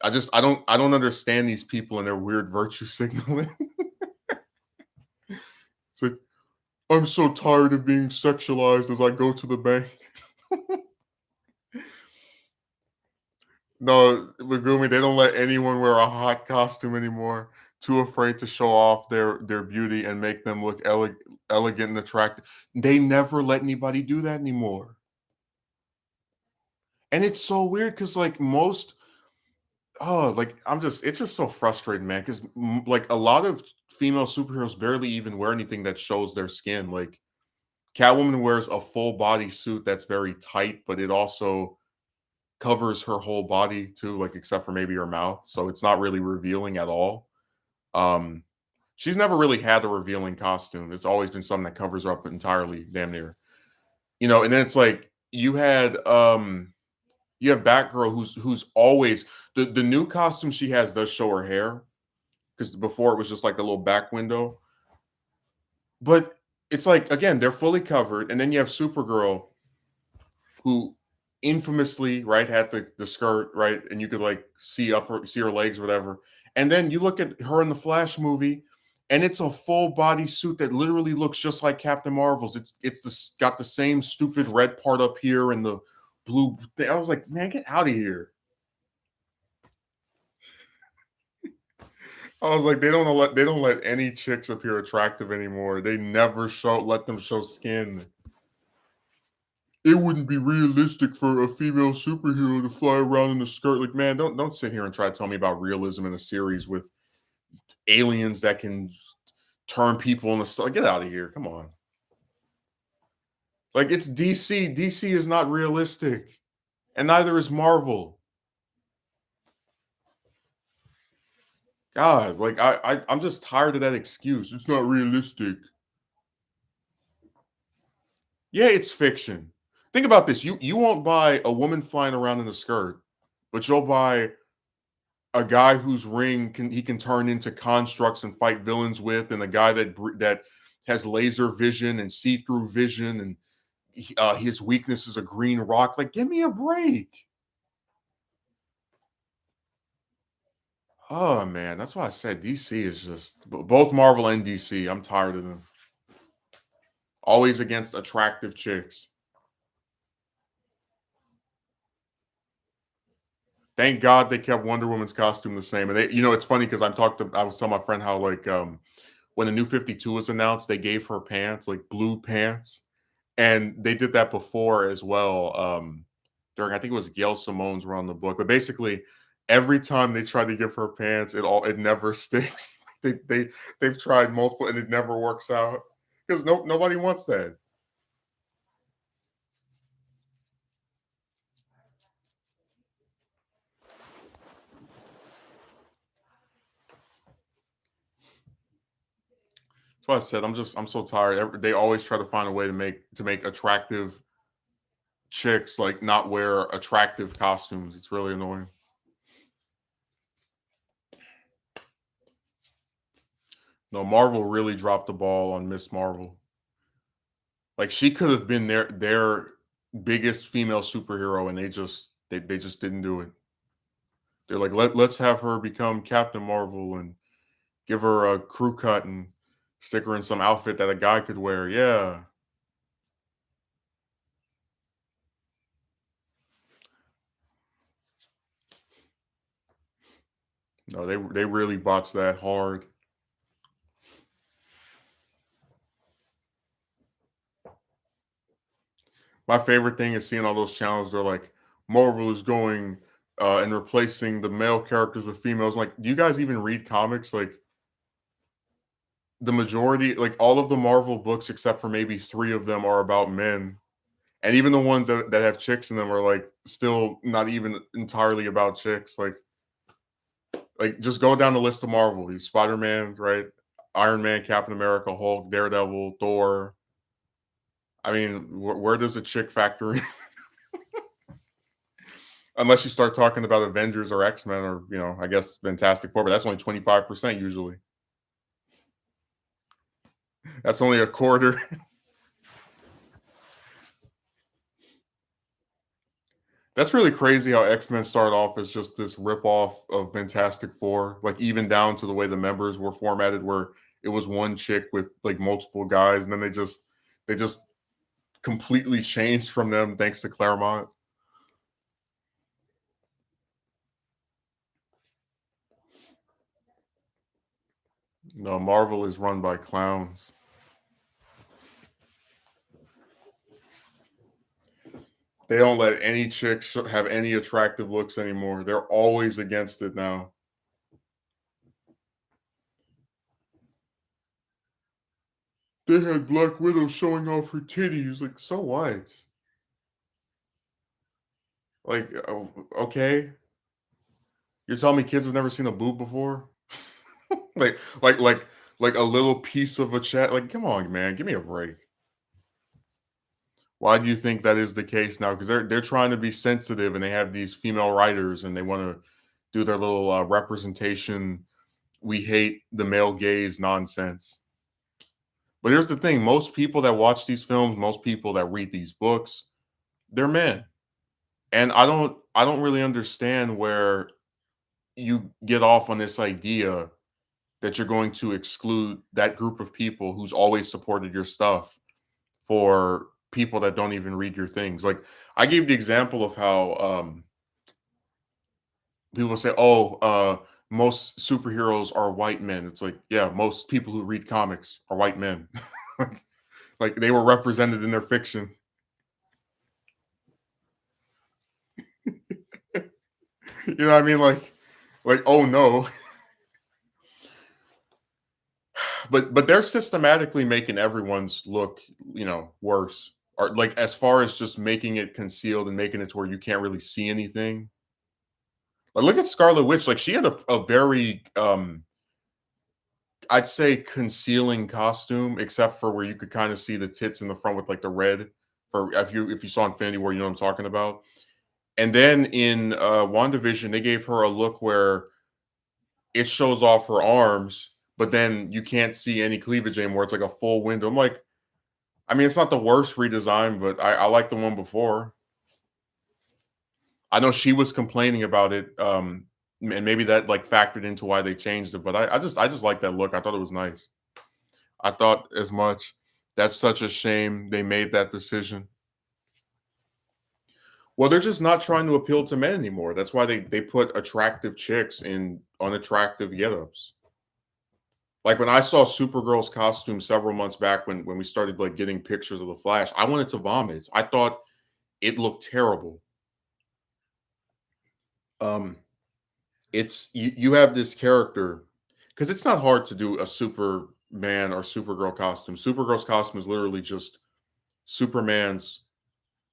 I don't understand these people and their weird virtue signaling. It's like I'm so tired of being sexualized as I go to the bank. No, Megumi, they don't let anyone wear a hot costume anymore. Too afraid to show off their beauty and make them look elegant and attractive. They never let anybody do that anymore. And it's so weird because like most like it's just so frustrating, man. Because like a lot of female superheroes barely even wear anything that shows their skin. Like Catwoman wears a full body suit that's very tight, but it also covers her whole body too, like except for maybe her mouth. So it's not really revealing at all. Um, she's never really had a revealing costume. It's always been something that covers her up entirely, damn near. And then it's like you have Batgirl who's always the new costume she has does show her hair because before it was just like a little back window. But it's like again, they're fully covered, and then you have Supergirl who infamously right had the skirt right, and you could like see her legs, whatever. And then you look at her in the Flash movie, and it's a full body suit that literally looks just like Captain Marvel's. Got the same stupid red part up here and the blue thing. I was like, man, get out of here. I was like, they don't let any chicks appear attractive anymore. They never let them show skin. It wouldn't be realistic for a female superhero to fly around in a skirt. Like, man, don't sit here and try to tell me about realism in a series with aliens that can turn people into get out of here. Come on. Like it's DC. DC is not realistic. And neither is Marvel. God, like I'm just tired of that excuse. It's not realistic. Yeah, it's fiction. Think about this. You won't buy a woman flying around in a skirt, but you'll buy a guy whose ring he can turn into constructs and fight villains with, and a guy that has laser vision and see-through vision, and his weakness is a green rock. Like, give me a break. Oh man, that's why I said DC is just both Marvel and DC. I'm tired of them. Always against attractive chicks. Thank God they kept Wonder Woman's costume the same. And it's funny because I was telling my friend how like when the new 52 was announced, they gave her pants, like blue pants. And they did that before as well. During I think it was Gail Simone's run on the book. But basically, every time they try to give her pants, it never sticks. They've tried multiple and it never works out. Because nobody wants that. That's why I said I'm so tired. They always try to find a way to make attractive chicks like not wear attractive costumes. It's really annoying. No, Marvel really dropped the ball on Miss Marvel. Like she could have been their biggest female superhero, and they just didn't do it. They're like, let's have her become Captain Marvel and give her a crew cut and stick her in some outfit that a guy could wear. Yeah. No, they really botched that hard. My favorite thing is seeing all those channels. They're like, Marvel is going and replacing the male characters with females. Like, do you guys even read comics? Like, the majority, like all of the Marvel books, except for maybe three of them, are about men. And even the ones that have chicks in them are like still not even entirely about chicks. Like just go down the list of Marvel. You Spider Man, right? Iron Man, Captain America, Hulk, Daredevil, Thor. I mean, where does a chick factor in? Unless you start talking about Avengers or X Men or I guess Fantastic Four, but that's only 25% usually. That's only a quarter. That's really crazy how X-Men started off as just this ripoff of Fantastic Four, like even down to the way the members were formatted, where it was one chick with like multiple guys, and then they just completely changed from them thanks to Claremont. No, Marvel is run by clowns. They don't let any chicks have any attractive looks anymore. They're always against it now. They had Black Widow showing off her titties. Like, so what? Like, okay, you're telling me kids have never seen a boob before? like, like, like, like a little piece of a chat. Like, come on, man, give me a break. Why do you think that is the case now? Because they're trying to be sensitive, and they have these female writers, and they want to do their little representation. We hate the male gaze nonsense. But here's the thing: most people that watch these films, most people that read these books, they're men, and I don't really understand where you get off on this idea that you're going to exclude that group of people who's always supported your stuff for people that don't even read your things. Like I gave the example of how people say, "Oh, most superheroes are white men." It's like, yeah, most people who read comics are white men. like they were represented in their fiction. You know what I mean? Like oh no, but they're systematically making everyone's look, worse. Or like as far as just making it concealed and making it to where you can't really see anything. Like look at Scarlet Witch. Like she had a very I'd say concealing costume, except for where you could kind of see the tits in the front with like the red. For if you saw Infinity War, you know what I'm talking about. And then in WandaVision, they gave her a look where it shows off her arms, but then you can't see any cleavage anymore. It's like a full window. I'm like, I mean, it's not the worst redesign, but I like the one before. I know she was complaining about it, and maybe that like factored into why they changed it. But I just like that look. I thought it was nice. I thought as much. That's such a shame they made that decision. Well, they're just not trying to appeal to men anymore. That's why they put attractive chicks in unattractive get-ups. Like when I saw Supergirl's costume several months back when we started like getting pictures of the Flash, I wanted to vomit. I thought it looked terrible. Um, it's you have this character because it's not hard to do a Superman or Supergirl costume. Supergirl's costume is literally just Superman's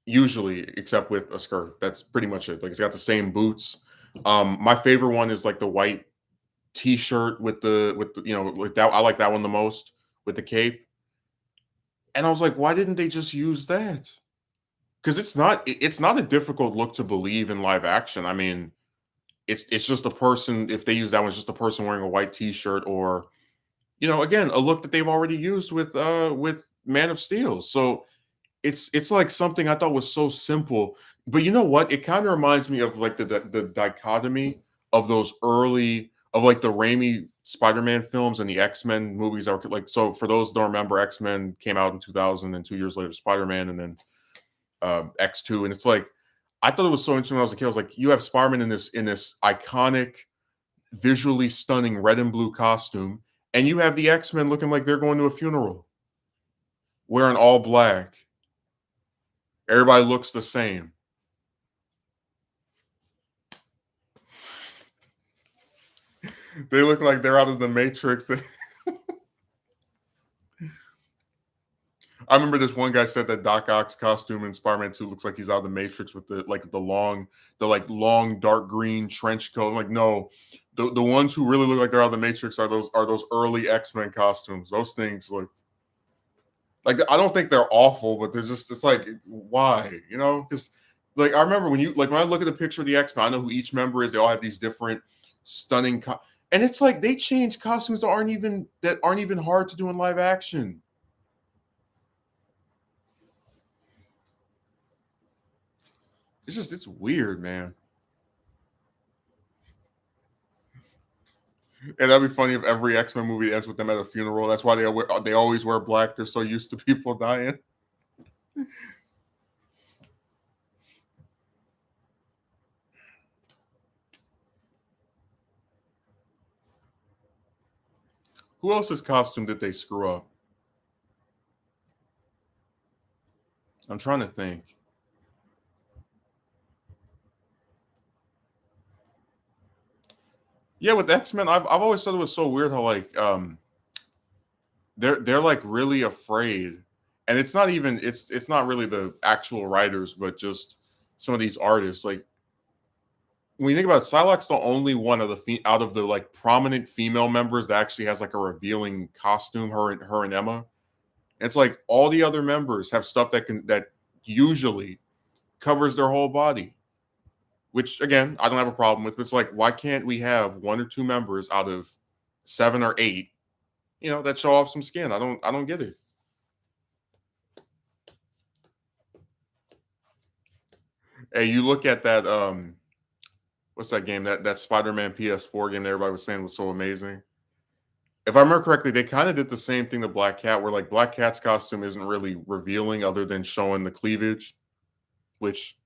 usually, except with a skirt. That's pretty much it. Like it's got the same boots. My favorite one is like the white t-shirt with the like that. I like that one the most with the cape. And I was like, why didn't they just use that? Because it's not a difficult look to believe in live action. I mean, it's just a person. If they use that one, it's just a person wearing a white t-shirt, or again, a look that they've already used with Man of Steel. So it's like something I thought was so simple. But you know what? It kind of reminds me of like the dichotomy of those early of like the Raimi Spider-Man films and the X-Men movies are like, so for those that don't remember, X-Men came out in 2000, and 2 years later Spider-Man, and then X2. And it's like I thought it was so interesting when I was a kid. I was like, you have Spider-Man in this iconic, visually stunning red and blue costume, and you have the X-Men looking like they're going to a funeral, wearing all black. Everybody looks the same. They look like they're out of the Matrix. I remember this one guy said that Doc Ock's costume in Spider-Man 2 looks like he's out of the Matrix with the long dark green trench coat. I'm like, no, the ones who really look like they're out of the Matrix are those early X-Men costumes. Those things like I don't think they're awful, but they're just it's like why, Because like I remember when I look at a picture of the X-Men, I know who each member is. They all have these different stunning and it's like they change costumes that aren't even hard to do in live action. it's weird, man. And that'd be funny if every X-Men movie ends with them at a funeral. That's why they always wear black. They're so used to people dying. Who else's costume did they screw up? I'm trying to think. Yeah, with X-Men, I've always thought it was so weird how like they're like really afraid, and it's not really the actual writers, but just some of these artists. Like when you think about it, Psylocke's the only one of out of the like prominent female members that actually has like a revealing costume. Her and Emma. It's like all the other members have stuff that usually covers their whole body, which again I don't have a problem with. But it's like why can't we have one or two members out of seven or eight, that show off some skin? I don't get it. Hey, you look at that what's that game, that Spider-Man PS4 game that everybody was saying was so amazing. If I remember correctly, they kind of did the same thing to Black Cat, where like Black Cat's costume isn't really revealing other than showing the cleavage, which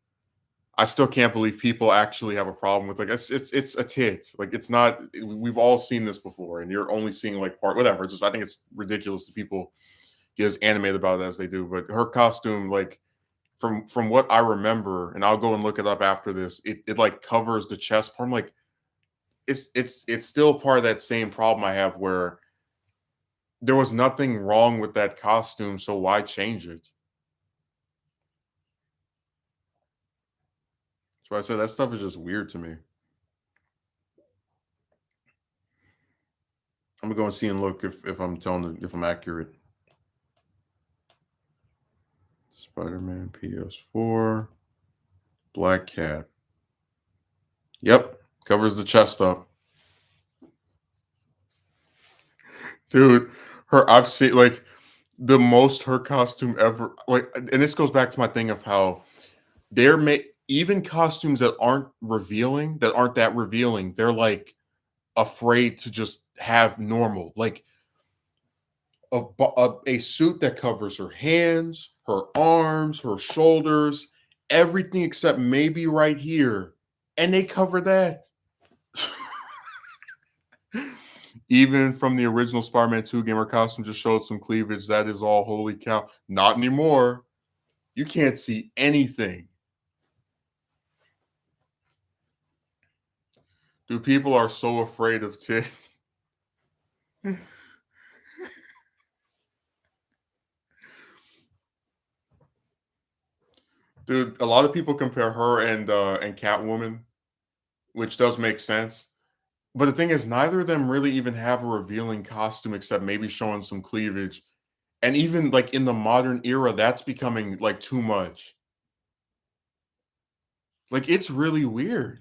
I still can't believe people actually have a problem with. Like it's a tit. Like it's not. We've all seen this before, and you're only seeing like part whatever. Just I think it's ridiculous that people get as animated about it as they do. But her costume, like from what I remember, and I'll go and look it up after this. It like covers the chest part. I'm like, it's still part of that same problem I have where there was nothing wrong with that costume, so why change it? So I said that stuff is just weird to me. I'm gonna go and see and look if I'm if I'm accurate. Spider-Man PS4, Black Cat. Yep, covers the chest up. Dude, her I've seen like the most her costume ever like and this goes back to my thing of how they're even costumes that aren't that revealing, they're like afraid to just have normal. Like a suit that covers her hands, her arms, her shoulders, everything except maybe right here, and they cover that. Even from the original Spider-Man 2 game, her costume just showed some cleavage. That is all. Holy cow! Not anymore. You can't see anything. Dude, people are so afraid of tits. Dude, a lot of people compare her and Catwoman, which does make sense. But the thing is, neither of them really even have a revealing costume except maybe showing some cleavage. And even like in the modern era, that's becoming like too much. Like it's really weird.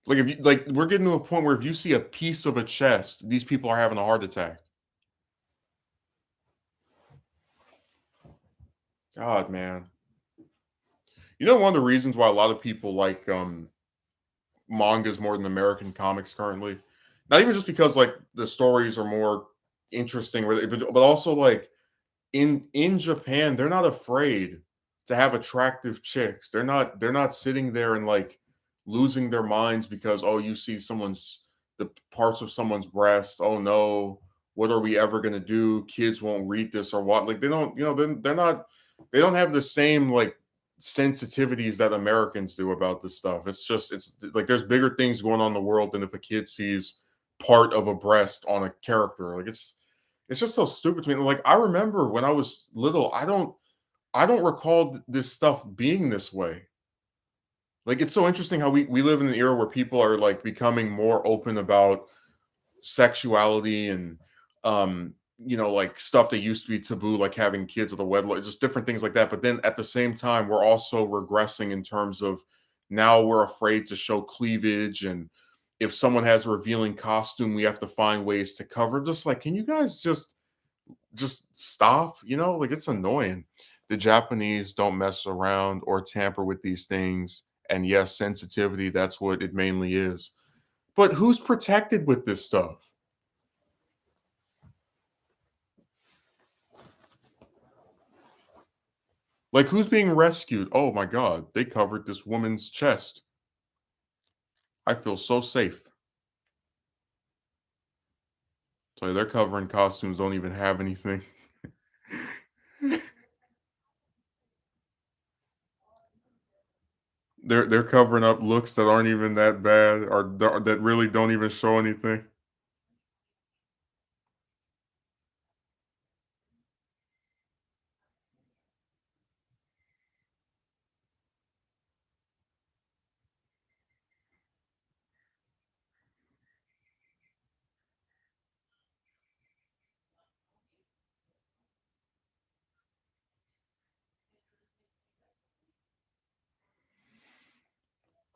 Like if you like we're getting to a point where if you see a piece of a chest, these people are having a heart attack. God, man. One of the reasons why a lot of people like mangas more than American comics currently. Not even just because like the stories are more interesting, but also like in Japan, they're not afraid to have attractive chicks. They're not sitting there and like losing their minds because oh you see the parts of someone's breast. Oh no, what are we ever gonna do? Kids won't read this or what? Like they don't, they're not they don't have the same like sensitivities that Americans do about this stuff. It's like there's bigger things going on in the world than if a kid sees part of a breast on a character. Like it's just so stupid to me. Like I remember when I was little, I don't recall this stuff being this way. Like it's so interesting how we live in an era where people are like becoming more open about sexuality and like stuff that used to be taboo, like having kids with a wedlock, just different things like that. But then at the same time, we're also regressing in terms of now we're afraid to show cleavage, and if someone has a revealing costume, we have to find ways to cover. Just like, can you guys just stop? Like it's annoying. the Japanese don't mess around or tamper with these things. And yes, sensitivity, that's what it mainly is. But who's protected with this stuff? Like, who's being rescued? Oh my God, they covered this woman's chest. I feel so safe. So their covering costumes don't even have anything. They're covering up looks that aren't even that bad or that really don't even show anything.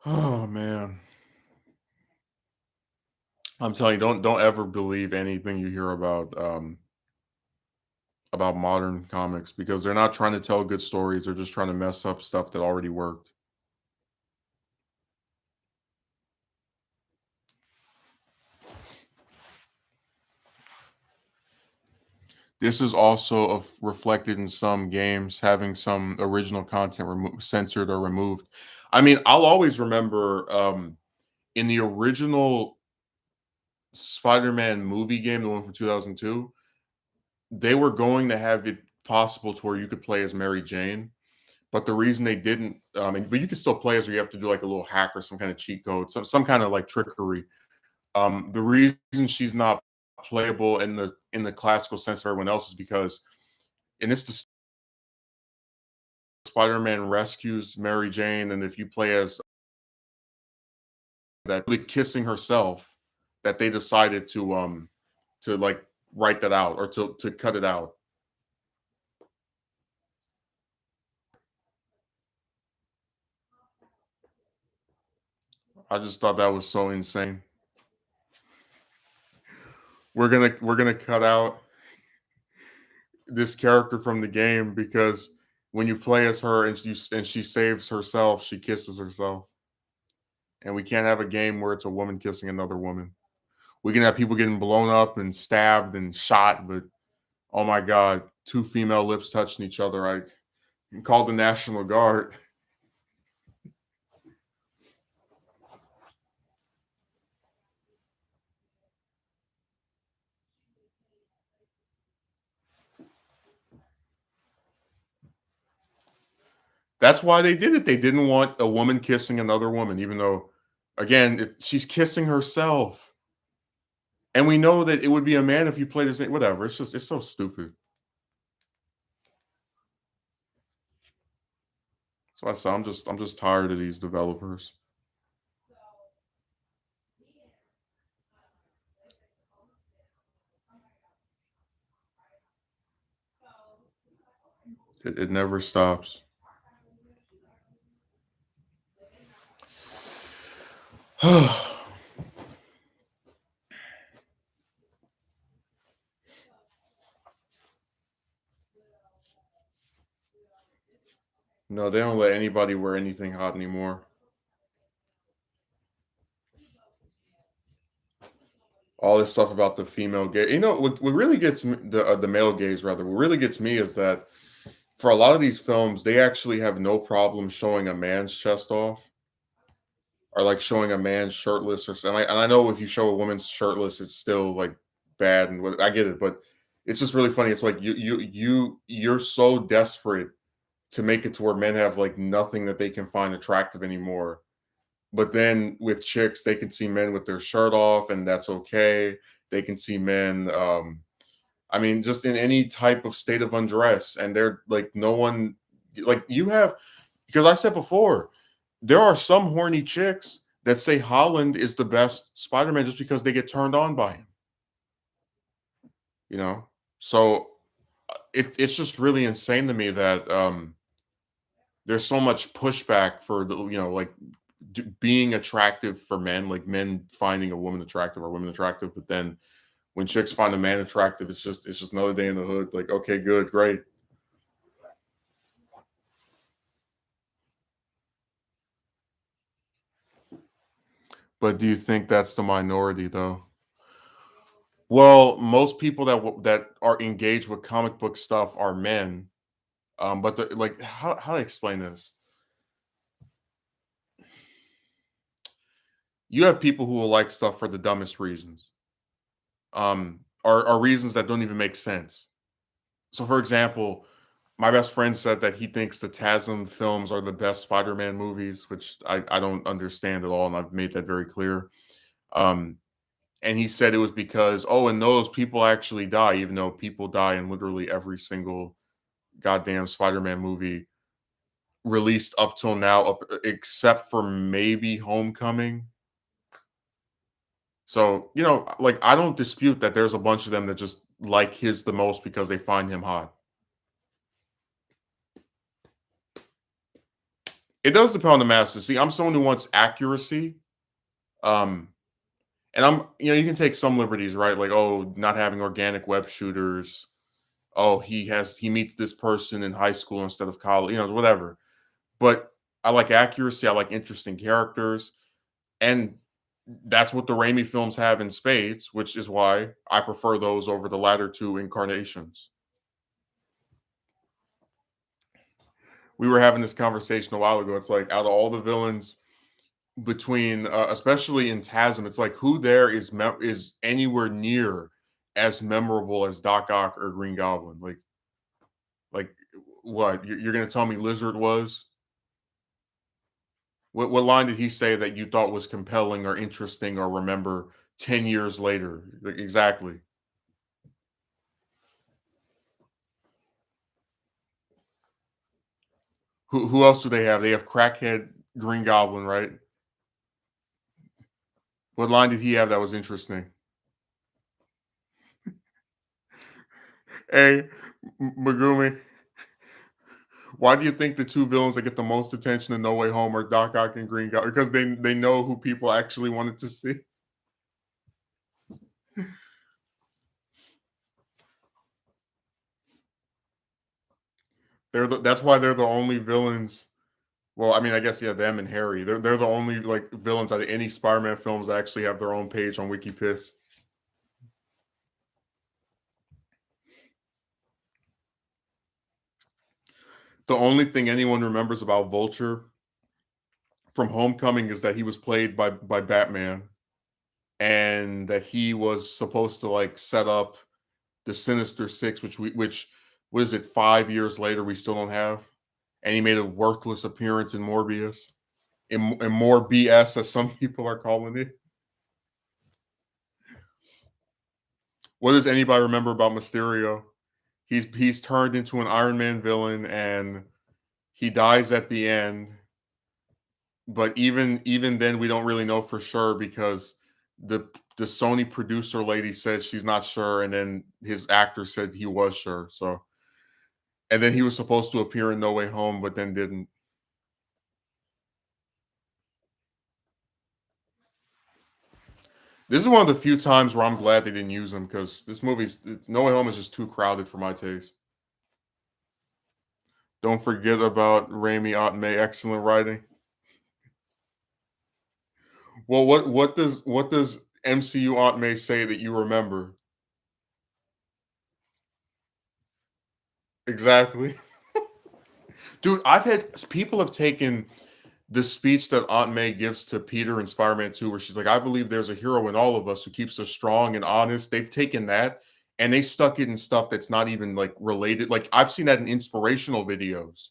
Oh man. I'm telling you, don't ever believe anything you hear about modern comics because they're not trying to tell good stories. They're just trying to mess up stuff that already worked. This is also reflected in some games having some original content censored or removed. I mean, I'll always remember in the original Spider-Man movie game, the one from 2002, they were going to have it possible to where you could play as Mary Jane. But the reason they didn't, but you can still play as her. You have to do like a little hack or some kind of cheat code, some kind of like trickery. The reason she's not playable in the classical sense of everyone else is because in this the Spider-Man rescues Mary Jane, and if you play as that really kissing herself, that they decided to like write that out or to cut it out. I just thought that was so insane. We're gonna cut out this character from the game because when you play as her and she saves herself, she kisses herself. And we can't have a game where it's a woman kissing another woman. We can have people getting blown up and stabbed and shot, but oh my god, two female lips touching each other. I called the National Guard. That's why they did it. They didn't want a woman kissing another woman, even though, again, she's kissing herself. And we know that it would be a man if you play this. Whatever. It's so stupid. So I said, I'm just tired of these developers. It never stops. No, they don't let anybody wear anything hot anymore. All this stuff about the female gay. What really gets me, the male gaze rather. What really gets me is that for a lot of these films, they actually have no problem showing a man's chest off or like showing a man shirtless or something. And I know if you show a woman's shirtless, it's still like bad and I get it, but it's just really funny. It's like you're so desperate to make it to where men have like nothing that they can find attractive anymore. But then with chicks, they can see men with their shirt off, and that's okay. They can see men, I mean, just in any type of state of undress, and they're like, no one, like you have, because I said before, there are some horny chicks that say Holland is the best Spider-Man just because they get turned on by him, you know? So it's just really insane to me that there's so much pushback for the, like being attractive for men, like men finding a woman attractive or women attractive, but then when chicks find a man attractive, it's just another day in the hood. Like, okay, good, great. But do you think that's the minority though? Well, most people that are engaged with comic book stuff are men. But like how do I explain this? You have people who will like stuff for the dumbest reasons. Are reasons that don't even make sense. So for example, my best friend said that he thinks the TASM films are the best Spider-Man movies, which I don't understand at all, and I've made that very clear. Um, and he said it was because, oh, in those people actually die, even though people die in literally every single goddamn Spider-Man movie released up till now, except for maybe Homecoming. So, like I don't dispute that there's a bunch of them that just like his the most because they find him hot. It does depend on the master. See, I'm someone who wants accuracy. Um, and you can take some liberties, right? Like, oh, not having organic web shooters. Oh, he meets this person in high school instead of college, whatever. But I like accuracy. I like interesting characters. And that's what the Raimi films have in spades, which is why I prefer those over the latter two incarnations. We were having this conversation a while ago. It's like out of all the villains between, especially in TASM, it's like who there is anywhere near as memorable as Doc Ock or Green Goblin. Like what? You're gonna tell me Lizard was? What line did he say that you thought was compelling or interesting or remember 10 years later? Like, exactly. Who else do they have? They have crackhead Green Goblin, right? What line did he have that was interesting? Hey, Megumi, why do you think the two villains that get the most attention in No Way Home are Doc Ock and Green Goblin? Because they know who people actually wanted to see. That's why they're the only villains. Well, I mean, I guess yeah, them and Harry. They're the only like villains out of any Spider-Man films that actually have their own page on WikiPiss. The only thing anyone remembers about Vulture from Homecoming is that he was played by Batman and that he was supposed to like set up the Sinister Six, which was it 5 years later we still don't have, and he made a worthless appearance in Morbius, in more BS as some people are calling it. What does anybody remember about Mysterio? He's turned into an Iron Man villain and he dies at the end. But even then, we don't really know for sure because the Sony producer lady said she's not sure, and then his actor said he was sure. So, and then he was supposed to appear in No Way Home, but then didn't. This is one of the few times where I'm glad they didn't use him because No Way Home is just too crowded for my taste. Don't forget about Raimi Aunt May excellent writing. Well, what does MCU Aunt May say that you remember? Exactly. Dude, I've had people have taken the speech that Aunt May gives to Peter in Spider-Man 2, where she's like, I believe there's a hero in all of us who keeps us strong and honest. They've taken that and they stuck it in stuff that's not even like related. Like I've seen that in inspirational videos.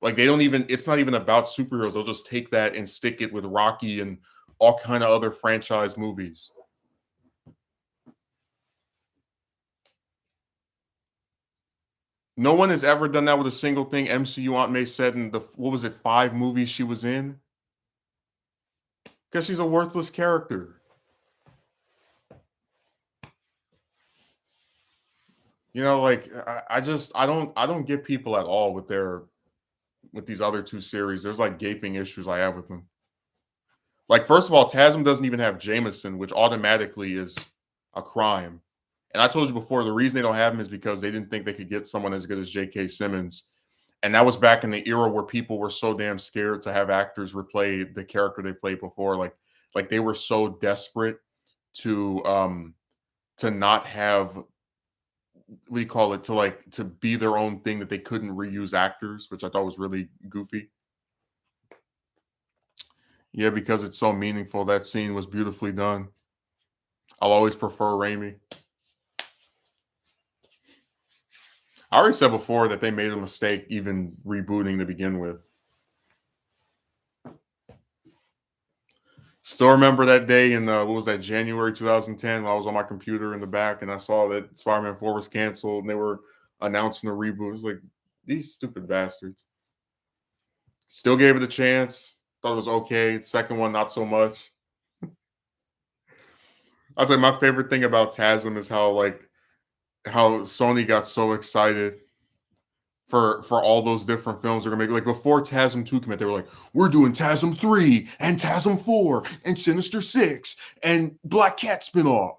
Like they don't even, it's not even about superheroes. They'll just take that and stick it with Rocky and all kind of other franchise movies. No one has ever done that with a single thing MCU Aunt May said in the what was it, 5 movies she was in? Because she's a worthless character. Like I don't get people at all with these other two series. There's like gaping issues I have with them. Like, first of all, Tasm doesn't even have Jameson, which automatically is a crime. And I told you before, the reason they don't have him is because they didn't think they could get someone as good as J.K. Simmons. And that was back in the era where people were so damn scared to have actors replay the character they played before. Like Like they were so desperate to not have, what do you call it, to like to be their own thing, that they couldn't reuse actors, which I thought was really goofy. Yeah, because it's so meaningful. That scene was beautifully done. I'll always prefer Raimi. I already said before that they made a mistake even rebooting to begin with. Still remember that day in what was that, January 2010, when I was on my computer in the back and I saw that Spider-Man 4 was canceled and they were announcing the reboot. It was like, these stupid bastards. Still gave it a chance. Thought it was okay. Second one, not so much. I'll tell you, my favorite thing about TASM is how Sony got so excited for all those different films they're gonna make. Like before TASM 2 came out, they were like, we're doing TASM 3 and TASM 4 and Sinister 6 and Black Cat spinoff.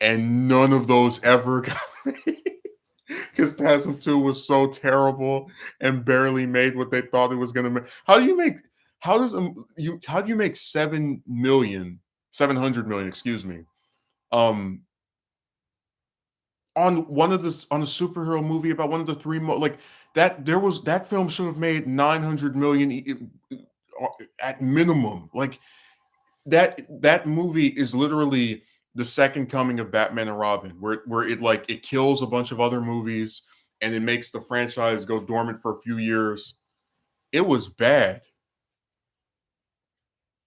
And none of those ever got made. Because TASM 2 was so terrible and barely made what they thought it was gonna make. How do you make 700 million, excuse me, um on on a superhero movie about one of the three like that, that film should have made 900 million at minimum. Like that movie is literally the second coming of Batman and Robin, where it like it kills a bunch of other movies and it makes the franchise go dormant for a few years. It was bad.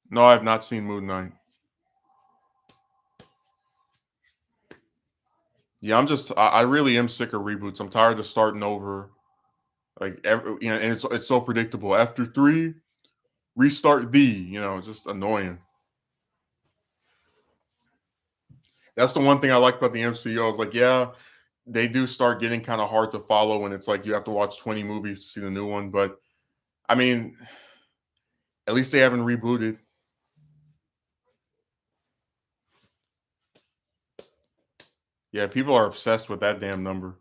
No, I've not seen Moon Knight. Yeah, I really am sick of reboots. I'm tired of starting over. Like and it's so predictable. After three, restart it's just annoying. That's the one thing I like about the MCU. I was like, yeah, they do start getting kind of hard to follow when it's like you have to watch 20 movies to see the new one. But I mean, at least they haven't rebooted. Yeah, people are obsessed with that damn number.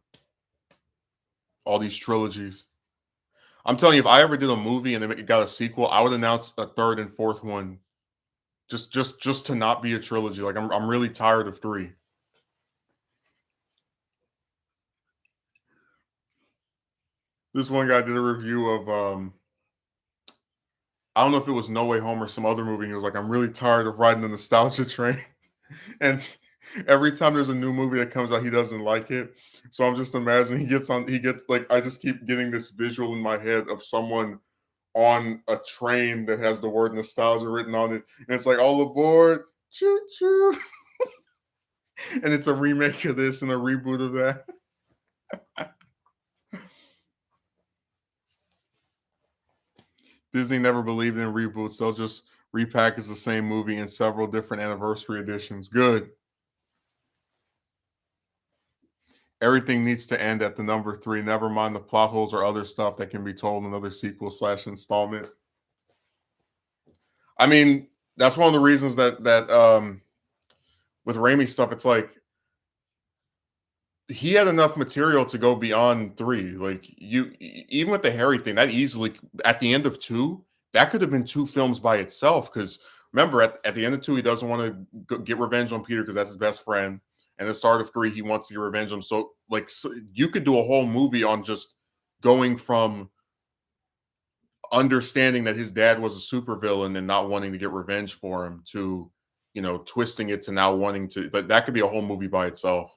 All these trilogies. I'm telling you, if I ever did a movie and it got a sequel, I would announce a third and fourth one, just to not be a trilogy. Like I'm really tired of three. This one guy did a review of I don't know if it was No Way Home or some other movie. He was like, I'm really tired of riding the nostalgia train. And every time there's a new movie that comes out, he doesn't like it. So I'm just imagining he gets like, I just keep getting this visual in my head of someone on a train that has the word nostalgia written on it. And it's like, all aboard, choo choo. And it's a remake of this and a reboot of that. Disney never believed in reboots. They'll just repackage the same movie in several different anniversary editions. Good. Everything needs to end at the number three. Never mind the plot holes or other stuff that can be told in another sequel/installment. I mean, that's one of the reasons that with Raimi stuff, it's like he had enough material to go beyond three. Like even with the Harry thing, that easily at the end of two, that could have been two films by itself. Because remember, at the end of two, he doesn't want to get revenge on Peter because that's his best friend. And the start of three, he wants to get revenge on him. So you could do a whole movie on just going from understanding that his dad was a supervillain and not wanting to get revenge for him to, twisting it to now wanting to. But that could be a whole movie by itself.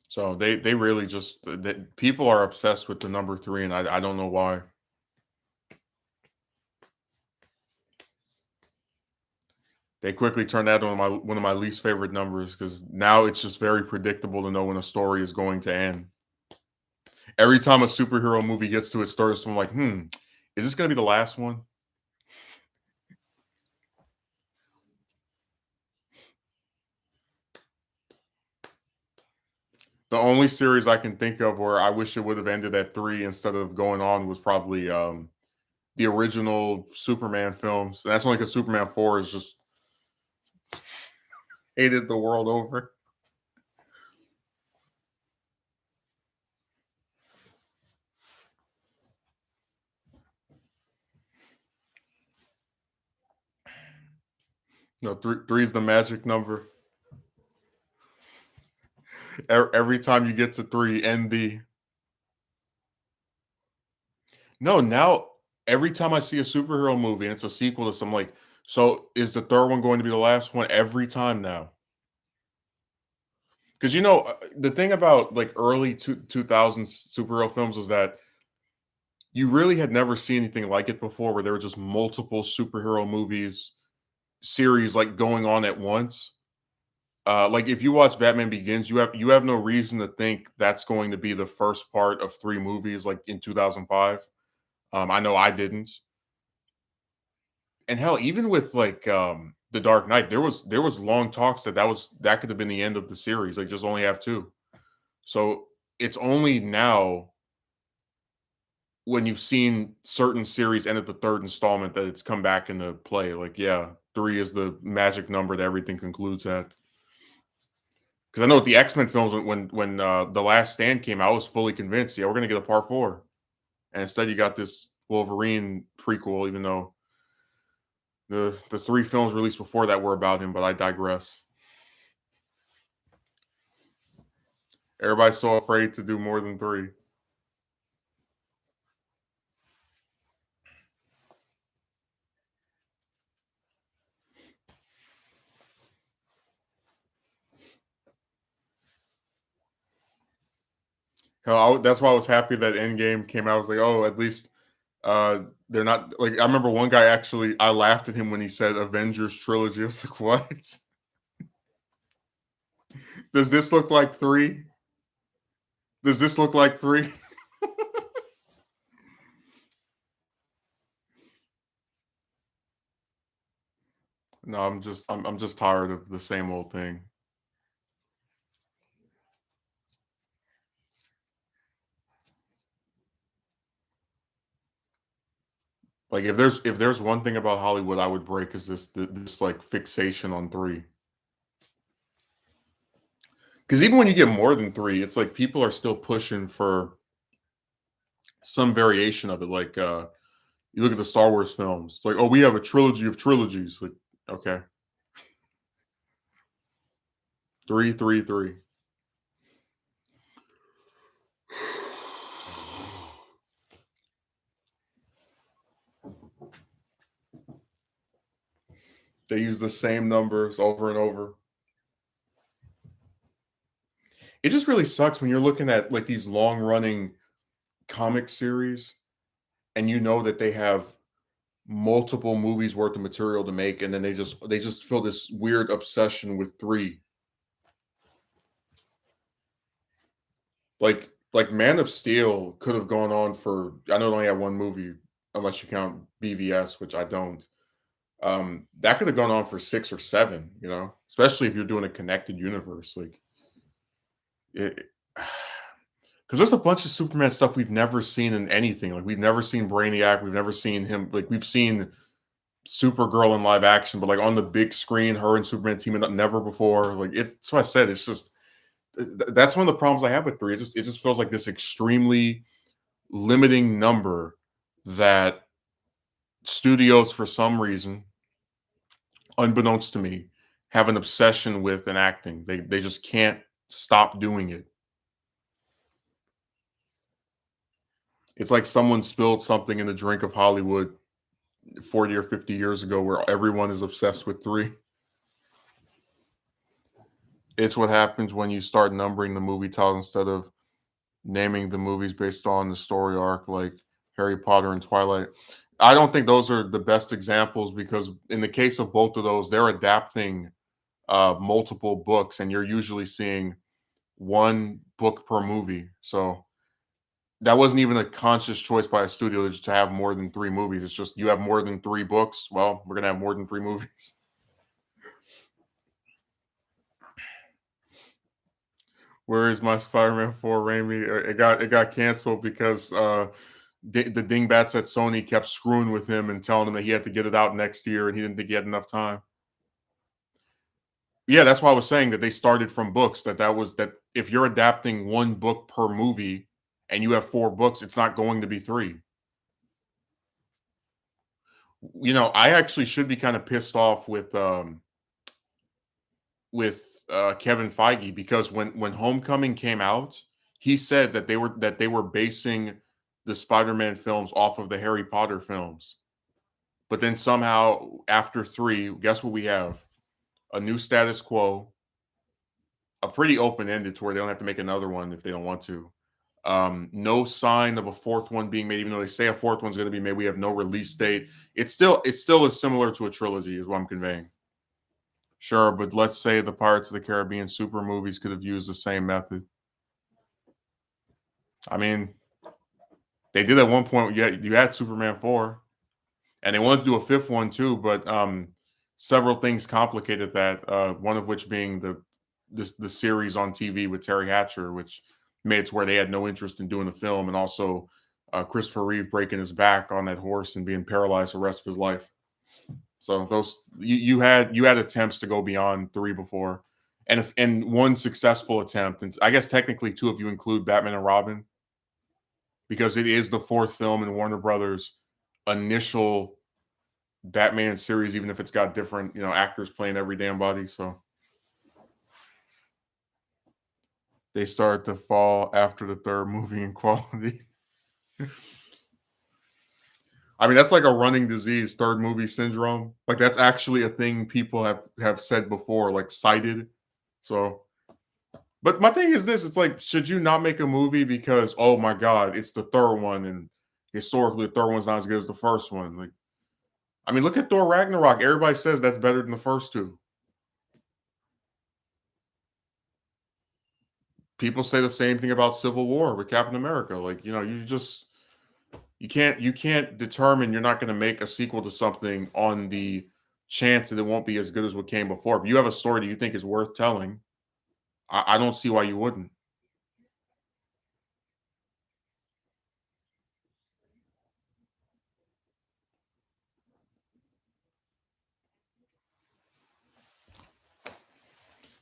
So they really just people are obsessed with the number three, and I don't know why. They quickly turned that on one of my least favorite numbers because now it's just very predictable to know when a story is going to end. Every time a superhero movie gets to its third, I'm like, is this going to be the last one? The only series I can think of where I wish it would have ended at three instead of going on was probably the original Superman films. And that's only because Superman 4 is just hated the world over. No, three is the magic number. Every time you get to three, NB. No, now every time I see a superhero movie and it's a sequel to some like, so is the third one going to be the last one every time now? Because the thing about like early 2000s superhero films was that you really had never seen anything like it before, where there were just multiple superhero movies series like going on at once. Like if you watch Batman Begins, you have no reason to think that's going to be the first part of three movies like in 2005. I know I didn't. And hell, even with like The Dark Knight, there was long talks that could have been the end of the series. Like just only have two. So it's only now when you've seen certain series end at the third installment that it's come back into play. Like, yeah, three is the magic number that everything concludes at. Because I know with the X Men films, when the Last Stand came out, I was fully convinced, yeah, we're gonna get a part four, and instead you got this Wolverine prequel, even though the three films released before that were about him. But I digress. Everybody's so afraid to do more than three. Hell, that's why I was happy that Endgame came out. I was like, oh, at least they're not like. I remember one guy actually. I laughed at him when he said Avengers trilogy. I was like, what? Does this look like three? Does this look like three? No, I'm just tired of the same old thing. Like if there's one thing about Hollywood I would break is this like fixation on three. Because even when you get more than three, it's like people are still pushing for some variation of it. Like you look at the Star Wars films, it's like, oh, we have a trilogy of trilogies. Like, okay, three, three, three. They use the same numbers over and over. It just really sucks when you're looking at like these long running comic series and you know that they have multiple movies worth of material to make, and then they just feel this weird obsession with three. Like Man of Steel could have gone on for, I know it only had one movie, unless you count BVS, which I don't. That could have gone on for six or seven, especially if you're doing a connected universe. Like it, because there's a bunch of Superman stuff we've never seen in anything. Like we've never seen Brainiac, we've never seen him. Like we've seen Supergirl in live action, but like on the big screen, her and Superman teaming up never before. Like it's what I said. It's just that's one of the problems I have with three. It just feels like this extremely limiting number that studios, for some reason, unbeknownst to me, have an obsession with in acting. They just can't stop doing it. It's like someone spilled something in the drink of Hollywood 40 or 50 years ago where everyone is obsessed with three. It's what happens when you start numbering the movie titles instead of naming the movies based on the story arc, like Harry Potter and Twilight. I don't think those are the best examples because in the case of both of those, they're adapting multiple books, and you're usually seeing one book per movie. So that wasn't even a conscious choice by a studio just to have more than three movies. It's just you have more than three books. Well, we're gonna have more than three movies. Where is my Spider-Man 4, Raimi? It got canceled because the dingbats at Sony kept screwing with him and telling him that he had to get it out next year, and he didn't think he had enough time. Yeah, that's why I was saying that they started from books. That if you're adapting one book per movie and you have four books, it's not going to be three. I actually should be kind of pissed off with with Kevin Feige, because when Homecoming came out, he said that they were basing the Spider-Man films off of the Harry Potter films. But then somehow after 3, guess what we have? A new status quo, a pretty open-ended to where they don't have to make another one if they don't want to. No sign of a fourth one being made, even though they say a fourth one's going to be made. We have no release date. It's still as similar to a trilogy, is what I'm conveying. Sure, but let's say the Pirates of the Caribbean super movies could have used the same method. I mean, they did at one point. You had Superman 4, and they wanted to do a fifth one too, but several things complicated that. One of which being the series on TV with Terry Hatcher, which made it to where they had no interest in doing the film, and also Christopher Reeve breaking his back on that horse and being paralyzed the rest of his life. So those you had attempts to go beyond 3 before, and one successful attempt, and I guess technically 2 if you include Batman and Robin, because it is the 4th film in Warner Brothers' initial Batman series, even if it's got different, actors playing every damn body. So they start to fall after the 3rd movie in quality. I mean, that's like a running disease, 3rd movie syndrome. Like that's actually a thing people have said before, like cited. So, but my thing is this: it's like, should you not make a movie because, oh my god, it's the 3rd one, and historically the 3rd one's not as good as the first one? Like, I mean, look at Thor Ragnarok. Everybody says that's better than the first 2. People say the same thing about Civil War with Captain America. Like, you can't determine you're not going to make a sequel to something on the chance that it won't be as good as what came before. If you have a story that you think is worth telling, I don't see why you wouldn't.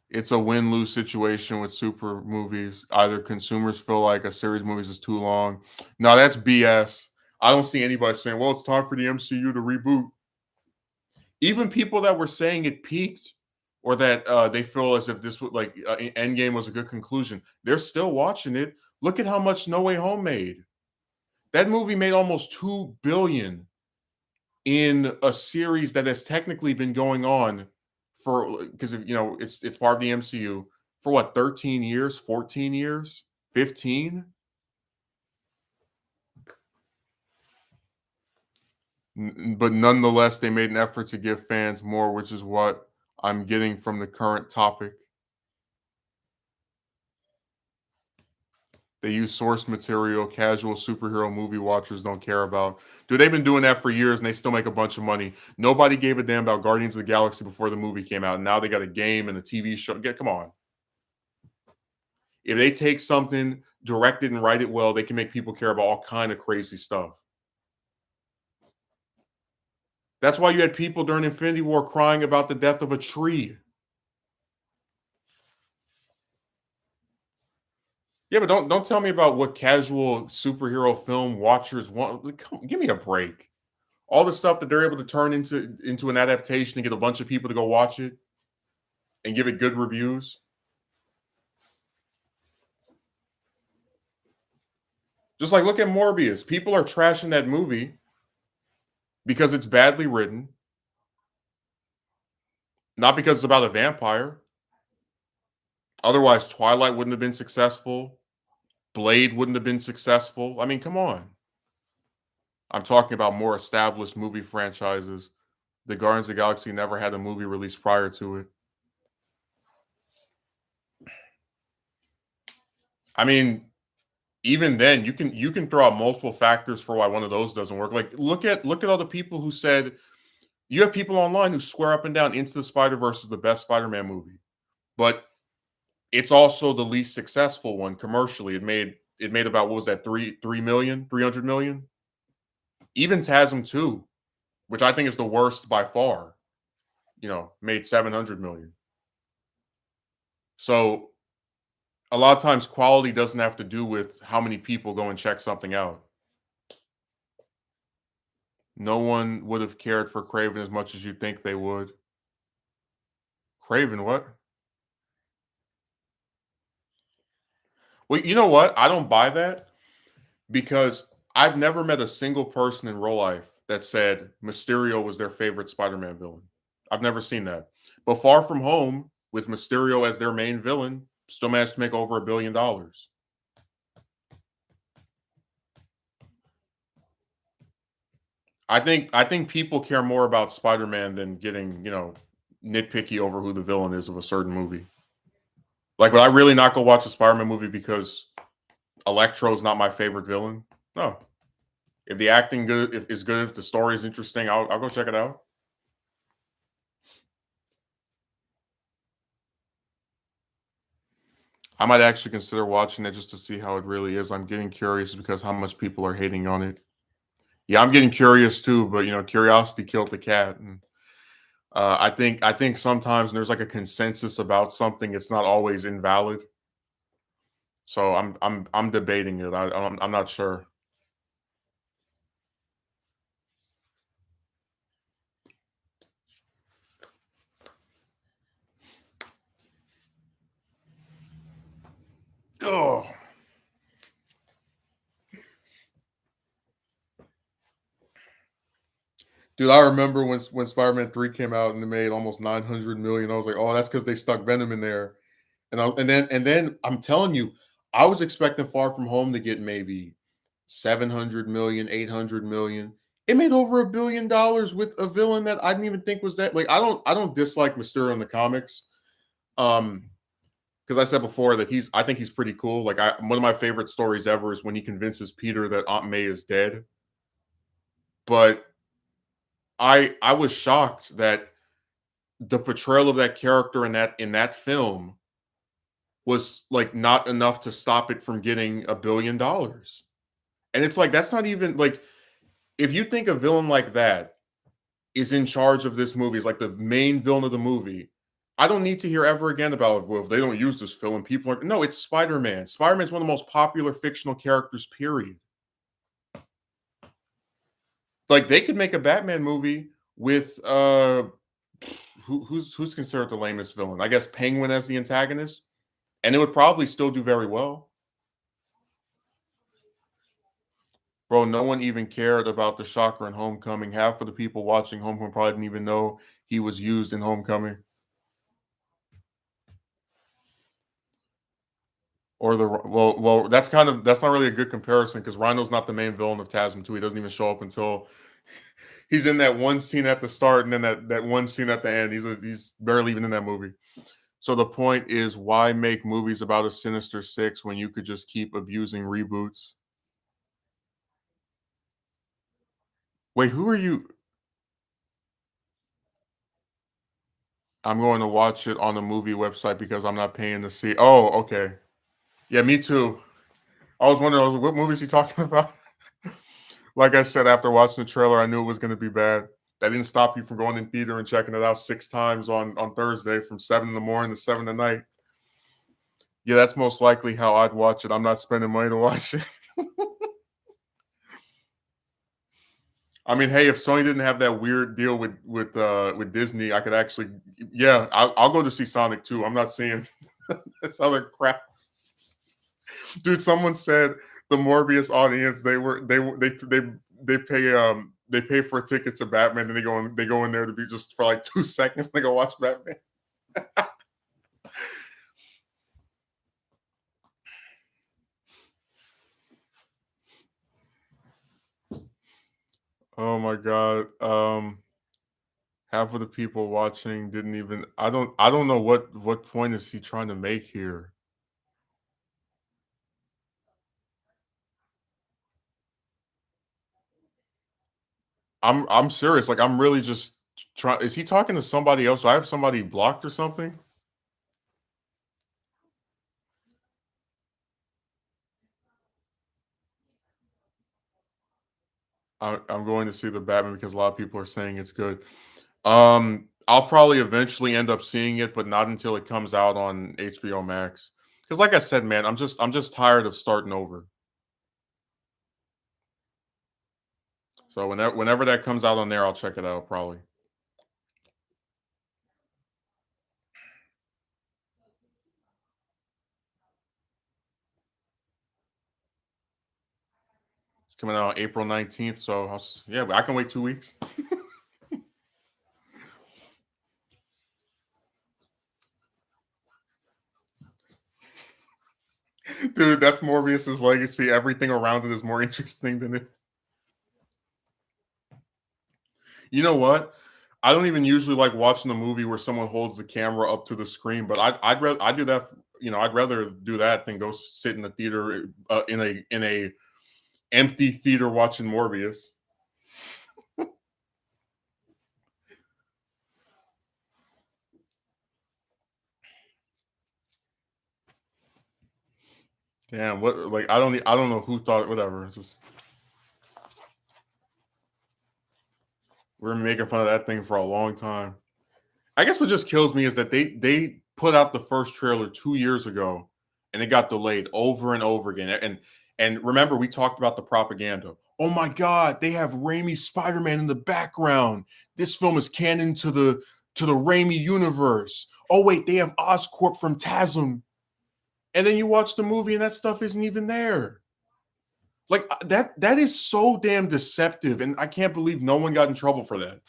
It's a win-lose situation with super movies. Either consumers feel like a series of movies is too long. No, that's BS. I don't see anybody saying, "Well, it's time for the MCU to reboot." Even people that were saying it peaked, or that they feel as if this would like Endgame was a good conclusion, they're still watching it. Look at how much No Way Home made. That movie made almost 2 billion in a series that has technically been going on for, because it's part of the MCU for what, 13 years, 14 years, 15. But nonetheless, they made an effort to give fans more, which is what I'm getting from the current topic. They use source material casual superhero movie watchers don't care about. Dude, they've been doing that for years and they still make a bunch of money. Nobody gave a damn about Guardians of the Galaxy before the movie came out. And now they got a game and a TV show. Come on. If they take something, direct it, and write it well, they can make people care about all kind of crazy stuff. That's why you had people during Infinity War crying about the death of a tree. Yeah, but don't tell me about what casual superhero film watchers want. Like, give me a break. All the stuff that they're able to turn into an adaptation and get a bunch of people to go watch it and give it good reviews. Just like, look at Morbius. People are trashing that movie because it's badly written, not because it's about a vampire. Otherwise, Twilight wouldn't have been successful. Blade wouldn't have been successful. I mean, come on. I'm talking about more established movie franchises. The Guardians of the Galaxy never had a movie released prior to it. I mean, even then, you can throw out multiple factors for why one of those doesn't work. Like, look at all the people who said, you have people online who swear up and down Into the Spider-Verse is the best Spider-Man movie, but it's also the least successful one commercially. It made about, what was that, 300 million. Even TASM 2, which I think is the worst by far, made 700 million. So a lot of times quality doesn't have to do with how many people go and check something out. No one would have cared for Craven as much as you think they would. Craven, what? Well, you know what? I don't buy that because I've never met a single person in real life that said Mysterio was their favorite Spider-Man villain. I've never seen that. But Far From Home, with Mysterio as their main villain, still managed to make over $1 billion. I think people care more about Spider-Man than getting, nitpicky over who the villain is of a certain movie. Like, would I really not go watch a Spider-Man movie because Electro's not my favorite villain? No. If the acting good, if is good, if the story is interesting, I'll go check it out. I might actually consider watching it just to see how it really is. I'm getting curious because how much people are hating on it. Yeah, I'm getting curious too, but curiosity killed the cat. And I think sometimes when there's like a consensus about something, it's not always invalid. So I'm debating it. I'm not sure. Oh, dude, I remember when Spider-Man 3 came out and they made almost 900 million. I was like, oh, that's because they stuck Venom in there. And then I'm telling you, I was expecting Far From Home to get maybe 700 million, 800 million. It made over $1 billion with a villain that I didn't even think was that. Like, I don't dislike Mysterio in the comics. Um, because I said before that I think he's pretty cool. Like, one of my favorite stories ever is when he convinces Peter that Aunt May is dead. But I was shocked that the portrayal of that character in that film was like not enough to stop it from getting $1 billion. And it's like that's not even like if you think a villain like that is in charge of this movie, is like the main villain of the movie. I don't need to hear ever again about, well, if they don't use this villain, people are no, it's Spider-Man. Spider-Man's one of the most popular fictional characters, period. Like they could make a Batman movie with who's considered the lamest villain? I guess Penguin as the antagonist, and it would probably still do very well. Bro, no one even cared about the Shocker in Homecoming. Half of the people watching Homecoming probably didn't even know he was used in Homecoming. Or the well, that's not really a good comparison because Rhino's not the main villain of TASM 2. He doesn't even show up until he's in that one scene at the start and then that one scene at the end. He's barely even in that movie. So the point is, why make movies about a Sinister Six when you could just keep abusing reboots? Wait, who are you? I'm going to watch it on the movie website because I'm not paying to see. Oh, okay. Yeah, me too. I was wondering, what movie is he talking about? Like I said, after watching the trailer, I knew it was going to be bad. That didn't stop you from going in theater and checking it out 6 times on Thursday from 7 in the morning to 7 at night. Yeah, that's most likely how I'd watch it. I'm not spending money to watch it. I mean, hey, if Sony didn't have that weird deal with Disney, I could actually, yeah, I'll go to see Sonic 2. I'm not seeing this other crap. Dude, someone said the Morbius audience they pay for a ticket to Batman and they go in there to be just for like 2 seconds. They go watch Batman. Oh my god. Half of the people watching didn't even. I don't know what point is he trying to make here. I'm serious. Like I'm really just trying. Is he talking to somebody else? Do I have somebody blocked or something? I'm going to see the Batman because a lot of people are saying it's good. I'll probably eventually end up seeing it, but not until it comes out on HBO Max. Because, like I said, man, I'm just tired of starting over. So whenever that comes out on there, I'll check it out probably. It's coming out April 19th, so yeah, I can wait 2 weeks. Dude, that's Morbius's legacy. Everything around it is more interesting than it. You know what? I don't even usually like watching a movie where someone holds the camera up to the screen, but I'd rather I do that. I'd rather do that than go sit in the theater in a empty theater watching Morbius. Damn, what like I don't know who thought whatever. It's just we're making fun of that thing for a long time. I guess what just kills me is that they put out the first trailer 2 years ago, and it got delayed over and over again. And remember, we talked about the propaganda. Oh my God, they have Raimi Spider Man in the background. This film is canon to the Raimi universe. Oh wait, they have Oscorp from TASM, and then you watch the movie and that stuff isn't even there. Like that is so damn deceptive, and I can't believe no one got in trouble for that.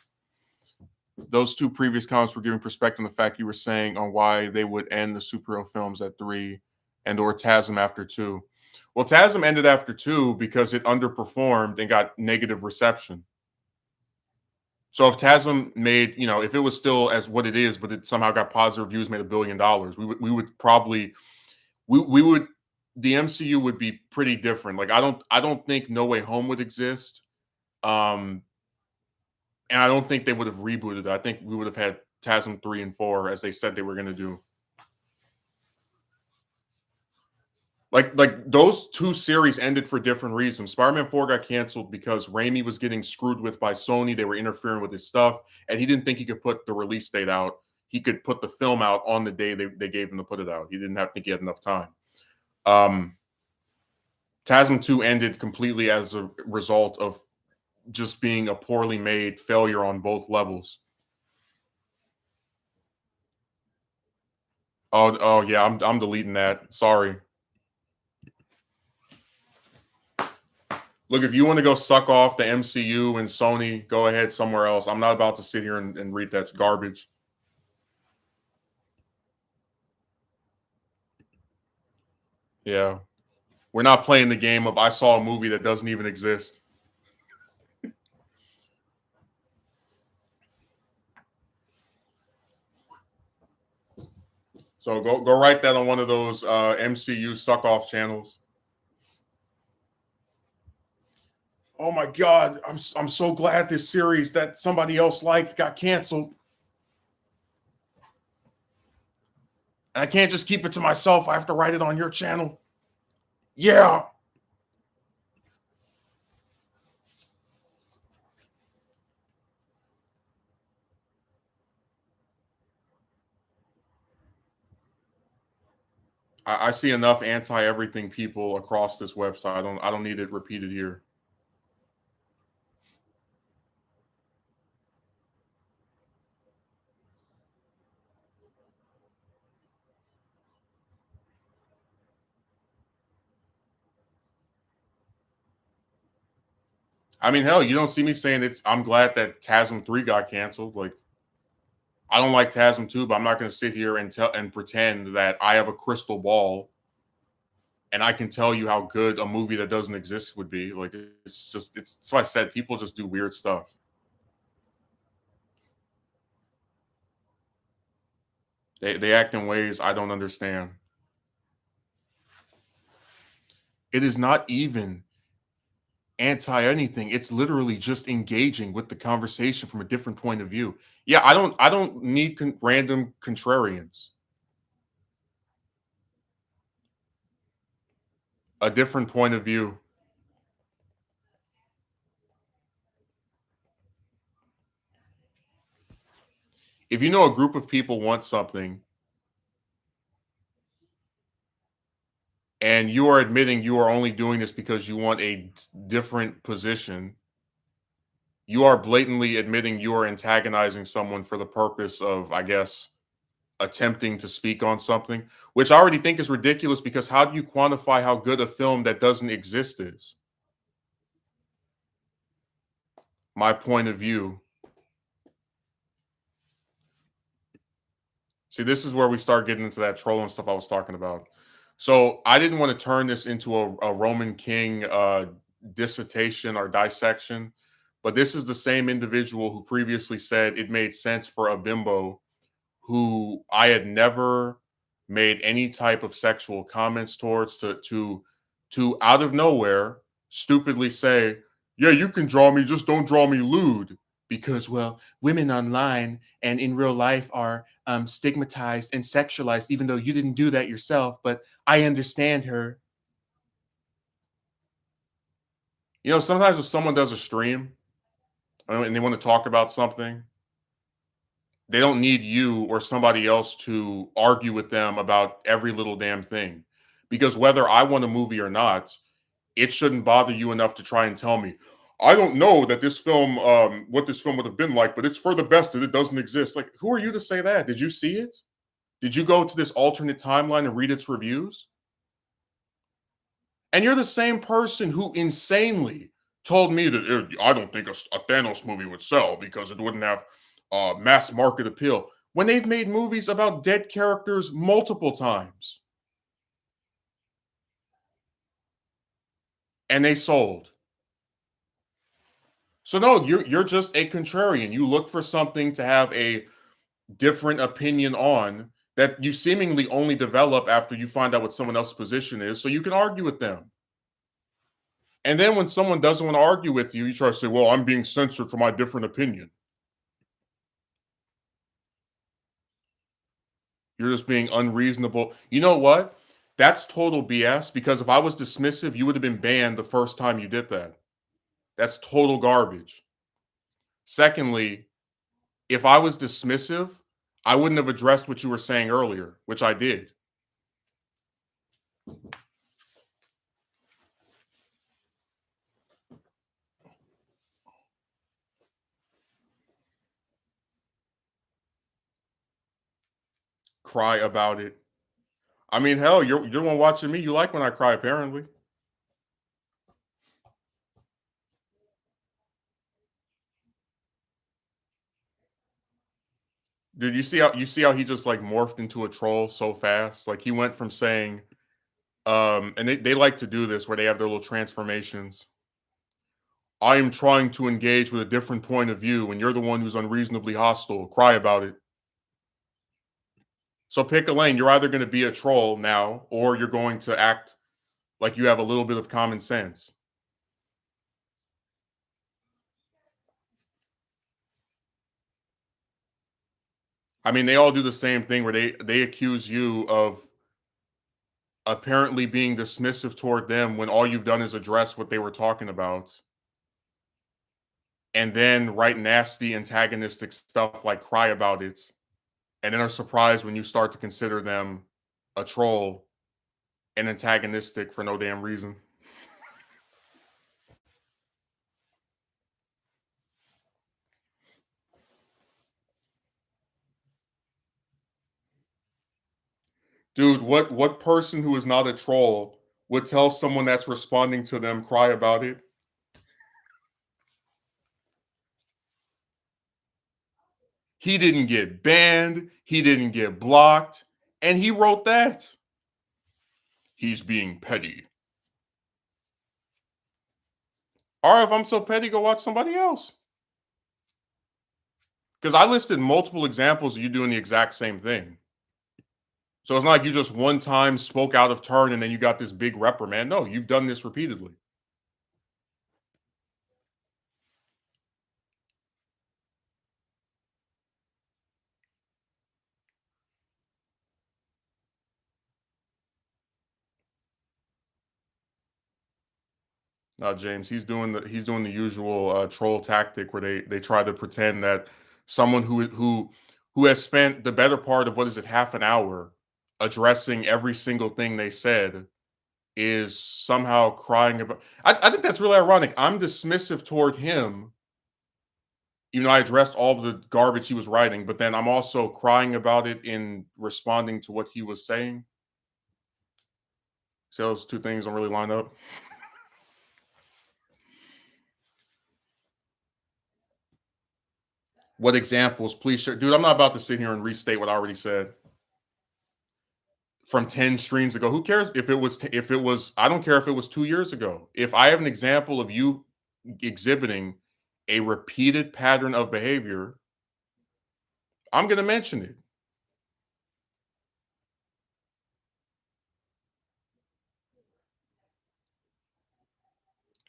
Those two previous comments were giving perspective on the fact you were saying on why they would end the superhero films at 3 and or TASM after 2. Well, TASM ended after 2 because it underperformed and got negative reception. So if TASM made, if it was still as what it is, but it somehow got positive reviews, made $1 billion, we would probably we would the MCU would be pretty different. Like I don't think No Way Home would exist. Um, and I don't think they would have rebooted it. I think we would have had TASM 3 and 4 as they said they were going to do. Like those two series ended for different reasons. Spider-Man 4 got canceled because Raimi was getting screwed with by Sony. They were interfering with his stuff, and he didn't think he could put the release date out. He could put the film out on the day they gave him to put it out. He didn't think he had enough time. TASM 2 ended completely as a result of just being a poorly made failure on both levels. Oh yeah, I'm deleting that. Sorry. Look, if you want to go suck off the MCU and Sony, go ahead somewhere else. I'm not about to sit here and read that garbage. Yeah. We're not playing the game of I saw a movie that doesn't even exist. So go write that on one of those MCU suck off channels. Oh my God, I'm so glad this series that somebody else liked got canceled. And I can't just keep it to myself. I have to write it on your channel. Yeah. I see enough anti everything people across this website. I don't need it repeated here. I mean, hell, you don't see me saying I'm glad that TASM 3 got canceled. Like, I don't like TASM 2, but I'm not going to sit here and pretend that I have a crystal ball and I can tell you how good a movie that doesn't exist would be. Like, it's so I said people just do weird stuff. They act in ways I don't understand. It is not even anti anything. It's literally just engaging with the conversation from a different point of view. Yeah, I don't need random contrarians. A different point of view. If you know a group of people want something and you are admitting you are only doing this because you want a different position, you are blatantly admitting you are antagonizing someone for the purpose of, I guess, attempting to speak on something, which I already think is ridiculous because how do you quantify how good a film that doesn't exist is? my point of view. See, this is where we start getting into that trolling stuff I was talking about. So I didn't want to turn this into a Roman King dissertation or dissection, but this is the same individual who previously said it made sense for a bimbo who I had never made any type of sexual comments towards to out of nowhere stupidly say, "Yeah, you can draw me, just don't draw me lewd." Because, well, women online and in real life are stigmatized and sexualized, even though you didn't do that yourself. But I understand her. You know, sometimes if someone does a stream and they want to talk about something, they don't need you or somebody else to argue with them about every little damn thing. Because whether I want a movie or not, it shouldn't bother you enough to try and tell me, I don't know that this film, what this film would have been like, but it's for the best that it doesn't exist. Like, who are you to say that? Did you see it? Did you go to this alternate timeline and read its reviews? And you're the same person who insanely told me that I don't think a Thanos movie would sell because it wouldn't have mass market appeal. When they've made movies about dead characters multiple times and they sold. So no, you're just a contrarian. You look for something to have a different opinion on that you seemingly only develop after you find out what someone else's position is, so you can argue with them. And then when someone doesn't want to argue with you, you try to say, "Well, I'm being censored for my different opinion." You're just being unreasonable. You know what? That's total BS because if I was dismissive, you would have been banned the first time you did that. That's total garbage. Secondly, if I was dismissive, I wouldn't have addressed what you were saying earlier, which I did. Cry about it. I mean, hell, you're the one watching me. You like when I cry, apparently. Dude, you see how he just like morphed into a troll so fast? Like he went from saying, and they like to do this where they have their little transformations. I am trying to engage with a different point of view, and you're the one who's unreasonably hostile. Cry about it. So pick a lane. You're either going to be a troll now, or you're going to act like you have a little bit of common sense. I mean, they all do the same thing where they accuse you of apparently being dismissive toward them when all you've done is address what they were talking about, and then write nasty antagonistic stuff like cry about it, and then are surprised when you start to consider them a troll and antagonistic for no damn reason. Dude, what person who is not a troll would tell someone that's responding to them cry about it? He didn't get banned, he didn't get blocked, and he wrote that. He's being petty. All right, if I'm so petty, go watch somebody else. Because I listed multiple examples of you doing the exact same thing. So it's not like you just one time spoke out of turn and then you got this big reprimand. No, you've done this repeatedly. Now, James, he's doing the usual troll tactic where they try to pretend that someone who has spent the better part of what is it half an hour addressing every single thing they said is somehow crying about. I think that's really ironic. I'm dismissive toward him, even though I addressed all of the garbage he was writing, but then I'm also crying about it in responding to what he was saying. So those two things don't really line up. What examples? Please share. Dude, I'm not about to sit here and restate what I already said from 10 streams ago. Who cares if it was I don't care if it was 2 years ago. If I have an example of you exhibiting a repeated pattern of behavior, I'm going to mention it.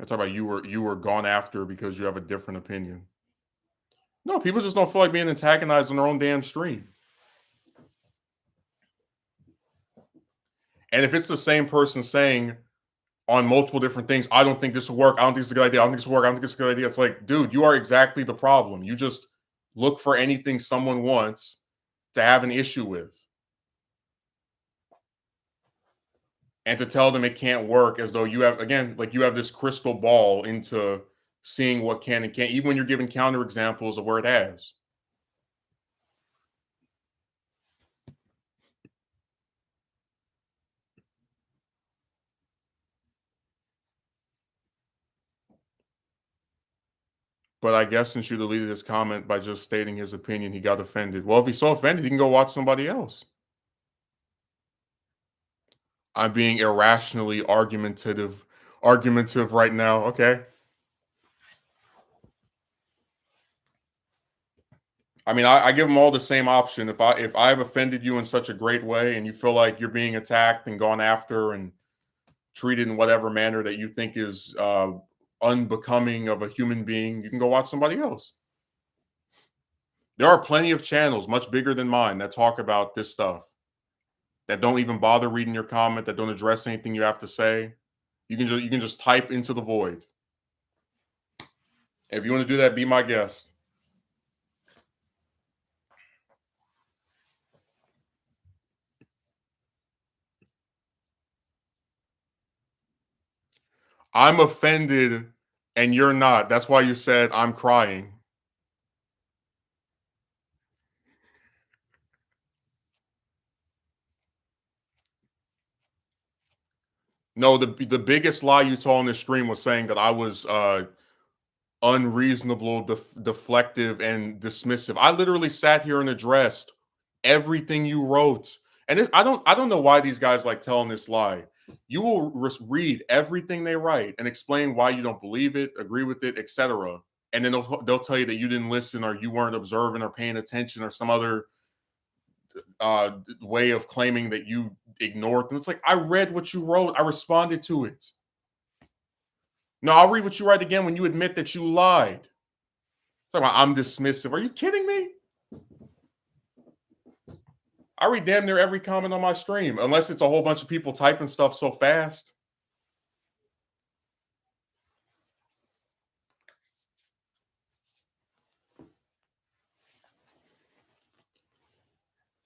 I talk about you were gone after because you have a different opinion. No, people just don't feel like being antagonized on their own damn stream. And if it's the same person saying on multiple different things, I don't think this will work. I don't think it's a good idea. I don't think this will work. I don't think it's a good idea. It's like, dude, you are exactly the problem. You just look for anything someone wants to have an issue with and to tell them it can't work as though you have, again, like you have this crystal ball into seeing what can and can't, even when you're giving counter examples of where it has. But I guess since you deleted his comment by just stating his opinion, he got offended. Well, if he's so offended, he can go watch somebody else. I'm being irrationally argumentative right now. Okay. I mean, I give them all the same option. If I have offended you in such a great way and you feel like you're being attacked and gone after and treated in whatever manner that you think is unbecoming of a human being, you can go watch somebody else. There are plenty of channels much bigger than mine that talk about this stuff, that don't even bother reading your comment, that don't address anything you have to say. You can just type into the void. If you want to do that, be my guest. I'm offended and you're not. That's why you said I'm crying. No, the biggest lie you told on this stream was saying that I was unreasonable, deflective, and dismissive. I literally sat here and addressed everything you wrote, and I don't know why these guys like telling this lie. You will read everything they write and explain why you don't believe it, agree with it, etc. And then they'll tell you that you didn't listen or you weren't observing or paying attention or some other way of claiming that you ignored them. It's like I read what you wrote, I responded to it. No, I'll read what you write again when you admit that you lied. Talking about I'm dismissive. Are you kidding me? I read damn near every comment on my stream, unless it's a whole bunch of people typing stuff so fast.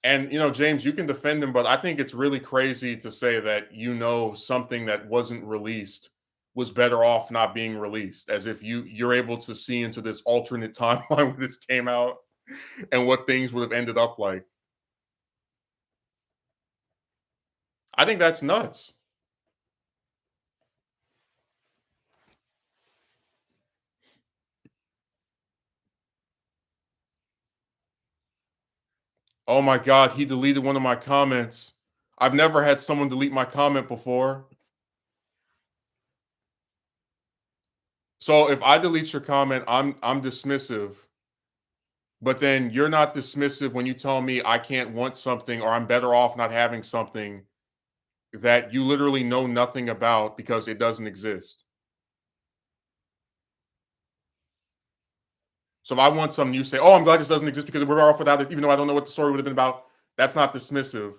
And James, you can defend him, but I think it's really crazy to say that something that wasn't released was better off not being released, as if you're able to see into this alternate timeline when this came out and what things would have ended up like. I think that's nuts. Oh my God, he deleted one of my comments. I've never had someone delete my comment before. So if I delete your comment, I'm dismissive. But then you're not dismissive when you tell me I can't want something or I'm better off not having something that you literally know nothing about because it doesn't exist. So if I want something, you say, "Oh, I'm glad this doesn't exist because we're better off without it," even though I don't know what the story would have been about. That's not dismissive.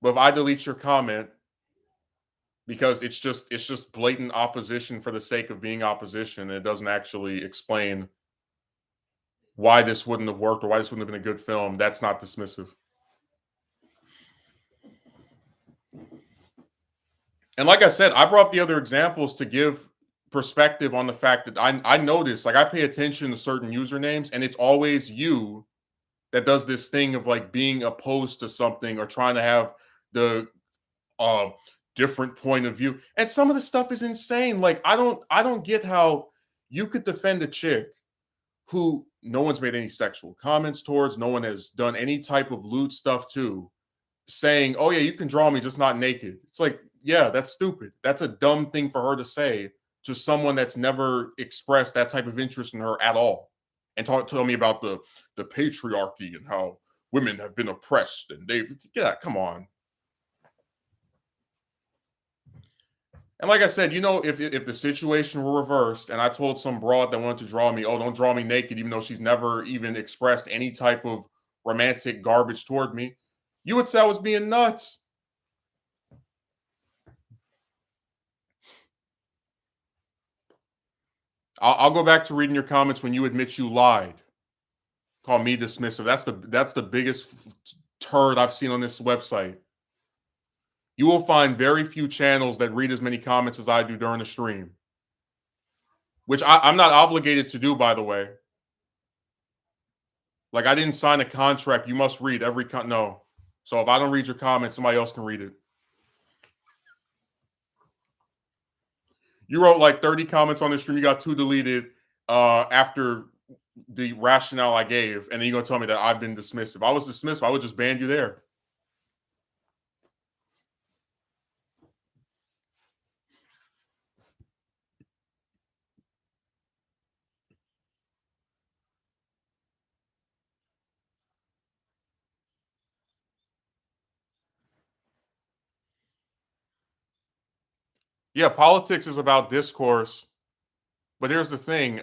But if I delete your comment because it's just blatant opposition for the sake of being opposition, and it doesn't actually explain why this wouldn't have worked or why this wouldn't have been a good film, that's not dismissive. And like I said, I brought up the other examples to give perspective on the fact that I notice, like I pay attention to certain usernames, and it's always you that does this thing of like being opposed to something or trying to have the uh different point of view. And some of the stuff is insane. Like I don't get how you could defend a chick who no one's made any sexual comments towards, no one has done any type of lewd stuff to, saying, "Oh yeah, you can draw me, just not naked." It's like, yeah, that's stupid. That's a dumb thing for her to say to someone that's never expressed that type of interest in her at all, and tell me about the patriarchy and how women have been oppressed and they've, yeah, come on. And like I said, if the situation were reversed and I told some broad that wanted to draw me, "Oh, don't draw me naked," even though she's never even expressed any type of romantic garbage toward me, you would say I was being nuts. I'll go back to reading your comments when you admit you lied. Call me dismissive. That's the biggest turd I've seen on this website. You will find very few channels that read as many comments as I do during the stream, which I'm not obligated to do, by the way. Like, I didn't sign a contract. You must read every no. So if I don't read your comments, somebody else can read it. You wrote like 30 comments on the stream. You got 2 deleted after the rationale I gave, and then you're gonna tell me that I've been dismissive. If I was dismissive, I would just ban you there. Yeah, politics is about discourse, but here's the thing.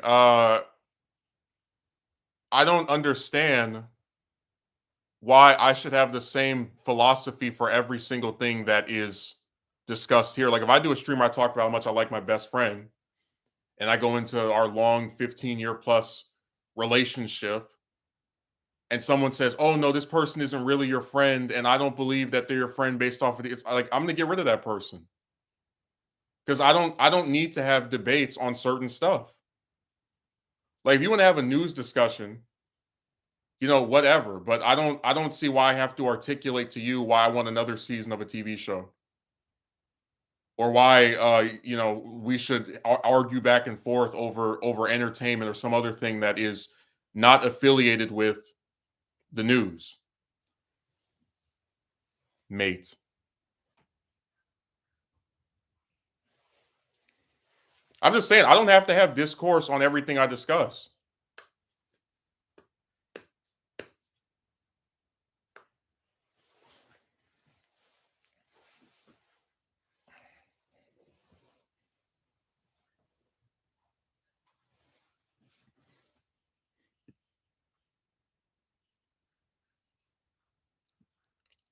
I don't understand why I should have the same philosophy for every single thing that is discussed here. Like, if I do a stream where I talk about how much I like my best friend, and I go into our long 15-year plus relationship, and someone says, "Oh no, this person isn't really your friend," and I don't believe that they're your friend based off of it's like, I'm gonna get rid of that person because I don't need to have debates on certain stuff. Like, if you want to have a news discussion, whatever, but I don't see why I have to articulate to you why I want another season of a TV show, or why we should argue back and forth over entertainment or some other thing that is not affiliated with the news, mate. I'm just saying I don't have to have discourse on everything I discuss.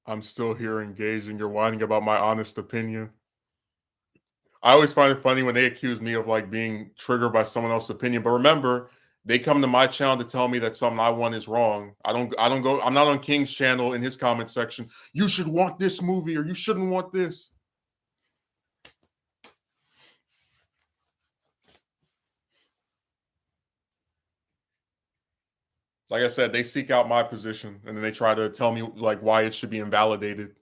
I'm still here engaging. You're whining about my honest opinion. I always find it funny when they accuse me of like being triggered by someone else's opinion. But remember, they come to my channel to tell me that something I want is wrong. I don't go, I'm not on King's channel in his comment section. You should want this movie or you shouldn't want this. Like I said, they seek out my position and then they try to tell me like why it should be invalidated.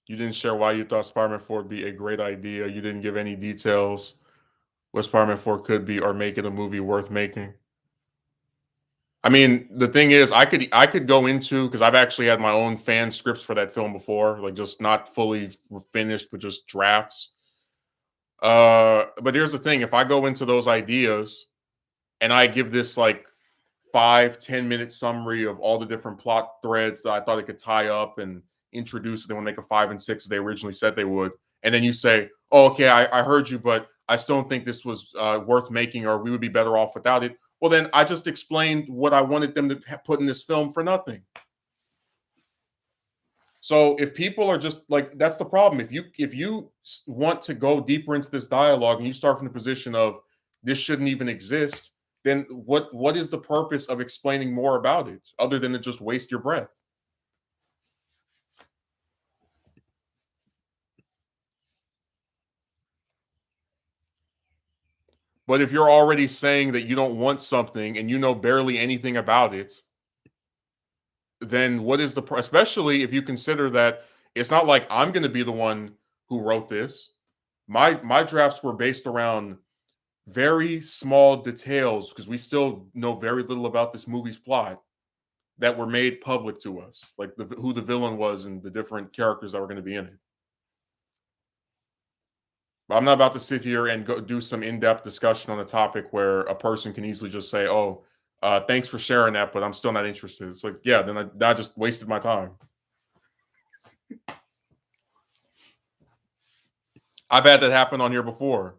You didn't share why you thought Spider-Man 4 would be a great idea. You didn't give any details what Spider-Man 4 could be or make it a movie worth making. I mean, the thing is, I could go into, because I've actually had my own fan scripts for that film before, like just not fully finished, but just drafts. But here's the thing: if I go into those ideas and I give this like 5-10 minute summary of all the different plot threads that I thought it could tie up and introduce, they want to make a 5 and 6 as they originally said they would, and then you say, "Oh, okay, I heard you, but I still don't think this was worth making, or we would be better off without it." Well, then I just explained what I wanted them to put in this film for nothing. So if people are just like, that's the problem. If you want to go deeper into this dialogue and you start from the position of this shouldn't even exist, then what is the purpose of explaining more about it other than to just waste your breath? But if you're already saying that you don't want something and you know barely anything about it, then what is especially if you consider that it's not like I'm going to be the one who wrote this. My drafts were based around very small details because we still know very little about this movie's plot that were made public to us, like who the villain was and the different characters that were going to be in it. But I'm not about to sit here and go do some in-depth discussion on a topic where a person can easily just say, "Oh, thanks for sharing that, but I'm still not interested." It's like, yeah, then I just wasted my time. I've had that happen on here before.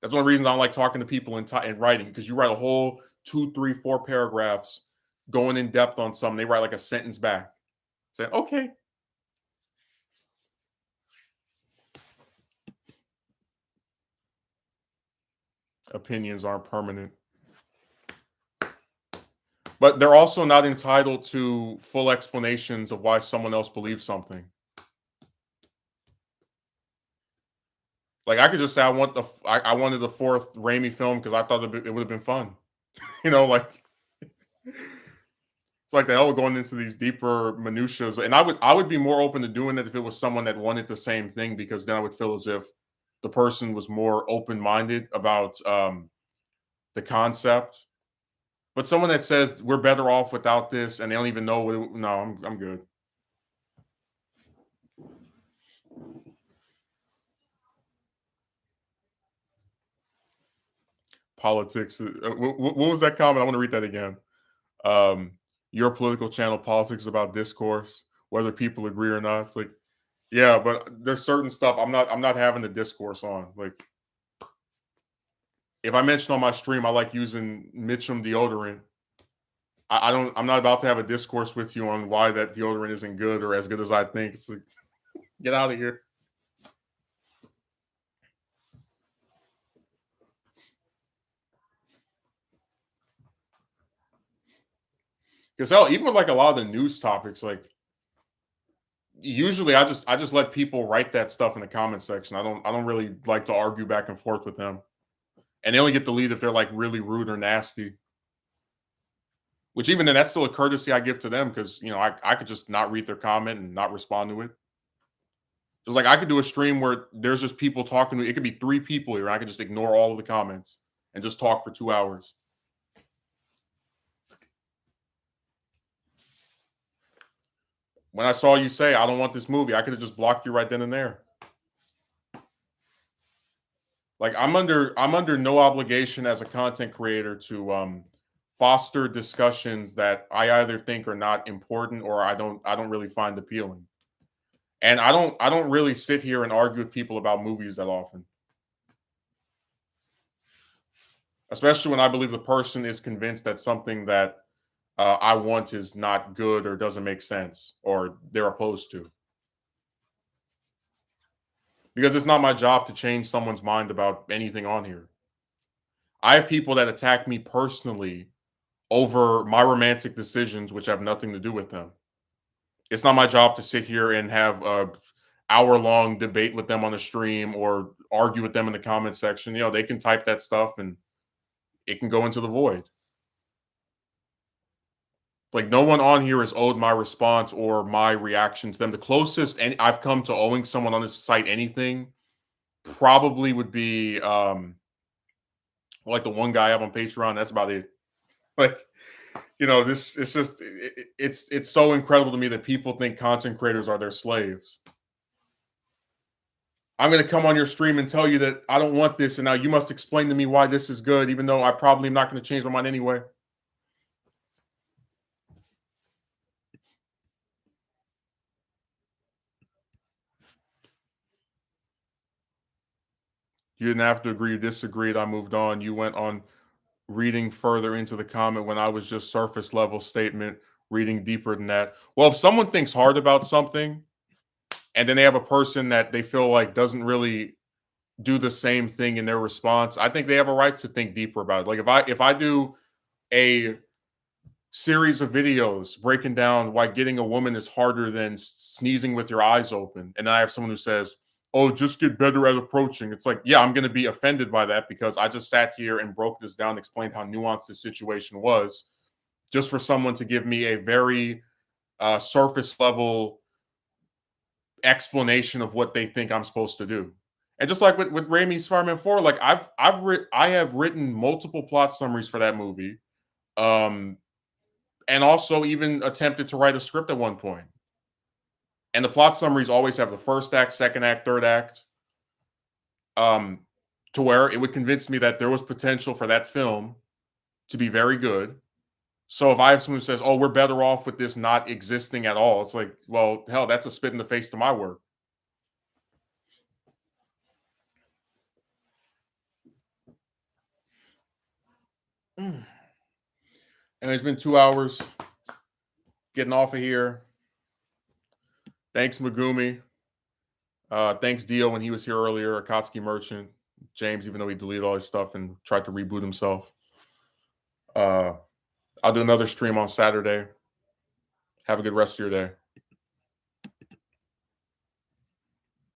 That's one of the reasons I don't like talking to people in writing, because you write a whole 2, 3, 4 paragraphs going in depth on something. They write like a sentence back saying, "Okay." Opinions aren't permanent. But they're also not entitled to full explanations of why someone else believes something. Like, I could just say I wanted the fourth Raimi film because I thought it would have been fun. Like it's like the hell going into these deeper minutiae, and I would be more open to doing it if it was someone that wanted the same thing, because then I would feel as if the person was more open minded about the concept. But someone that says we're better off without this and they don't even know no, I'm good. Politics. What was that comment? I want to read that again. Um, your political channel, politics is about discourse, whether people agree or not. It's like, yeah, but there's certain stuff I'm not having the discourse on. Like, if I mention on my stream I like using Mitchum deodorant, I'm not about to have a discourse with you on why that deodorant isn't good or as good as I think. It's like, get out of here. Because hell, even with like a lot of the news topics, like usually I just let people write that stuff in the comment section. I don't really like to argue back and forth with them. And they only get the lead if they're like really rude or nasty. Which even then, that's still a courtesy I give to them, because I could just not read their comment and not respond to it. Just like I could do a stream where there's just people talking to it could be 3 people here. I could just ignore all of the comments and just talk for 2 hours. When I saw you say I don't want this movie, I could have just blocked you right then and there. Like I'm under no obligation as a content creator to foster discussions that I either think are not important or I don't really find appealing. And I don't really sit here and argue with people about movies that often. Especially when I believe the person is convinced that something that I want is not good or doesn't make sense or they're opposed to. Because it's not my job to change someone's mind about anything on here. I have people that attack me personally over my romantic decisions, which have nothing to do with them. It's not my job to sit here and have a hour-long debate with them on the stream or argue with them in the comment section. They can type that stuff and it can go into the void. Like, no one on here is owed my response or my reaction to them. The closest I've come to owing someone on this site anything probably would be like the one guy I have on Patreon. That's about it. Like, this it's just it's so incredible to me that people think content creators are their slaves. I'm going to come on your stream and tell you that I don't want this, and now you must explain to me why this is good, even though I probably am not going to change my mind anyway. You didn't have to agree. You disagreed. I moved on. You went on reading further into the comment when I was just surface level statement, reading deeper than that. Well, if someone thinks hard about something and then they have a person that they feel like doesn't really do the same thing in their response, I think they have a right to think deeper about it. Like if I do a series of videos breaking down why getting a woman is harder than sneezing with your eyes open, and then I have someone who says, "Oh, just get better at approaching." It's like, yeah, I'm going to be offended by that because I just sat here and broke this down, explained how nuanced this situation was, just for someone to give me a very surface level explanation of what they think I'm supposed to do. And just like with Raimi's Spider-Man 4, like I have written multiple plot summaries for that movie. Um, and also even attempted to write a script at one point. And the plot summaries always have the first act, second act, third act, um, to where it would convince me that there was potential for that film to be very good. So if I have someone who says, "Oh, we're better off with this not existing at all," it's like, well, hell, that's a spit in the face to my work. Mm. And it's been 2 hours getting off of here. Thanks, Megumi. Thanks, Dio, when he was here earlier, Akatsuki Merchant. James, even though he deleted all his stuff and tried to reboot himself. Uh, I'll do another stream on Saturday. Have a good rest of your day.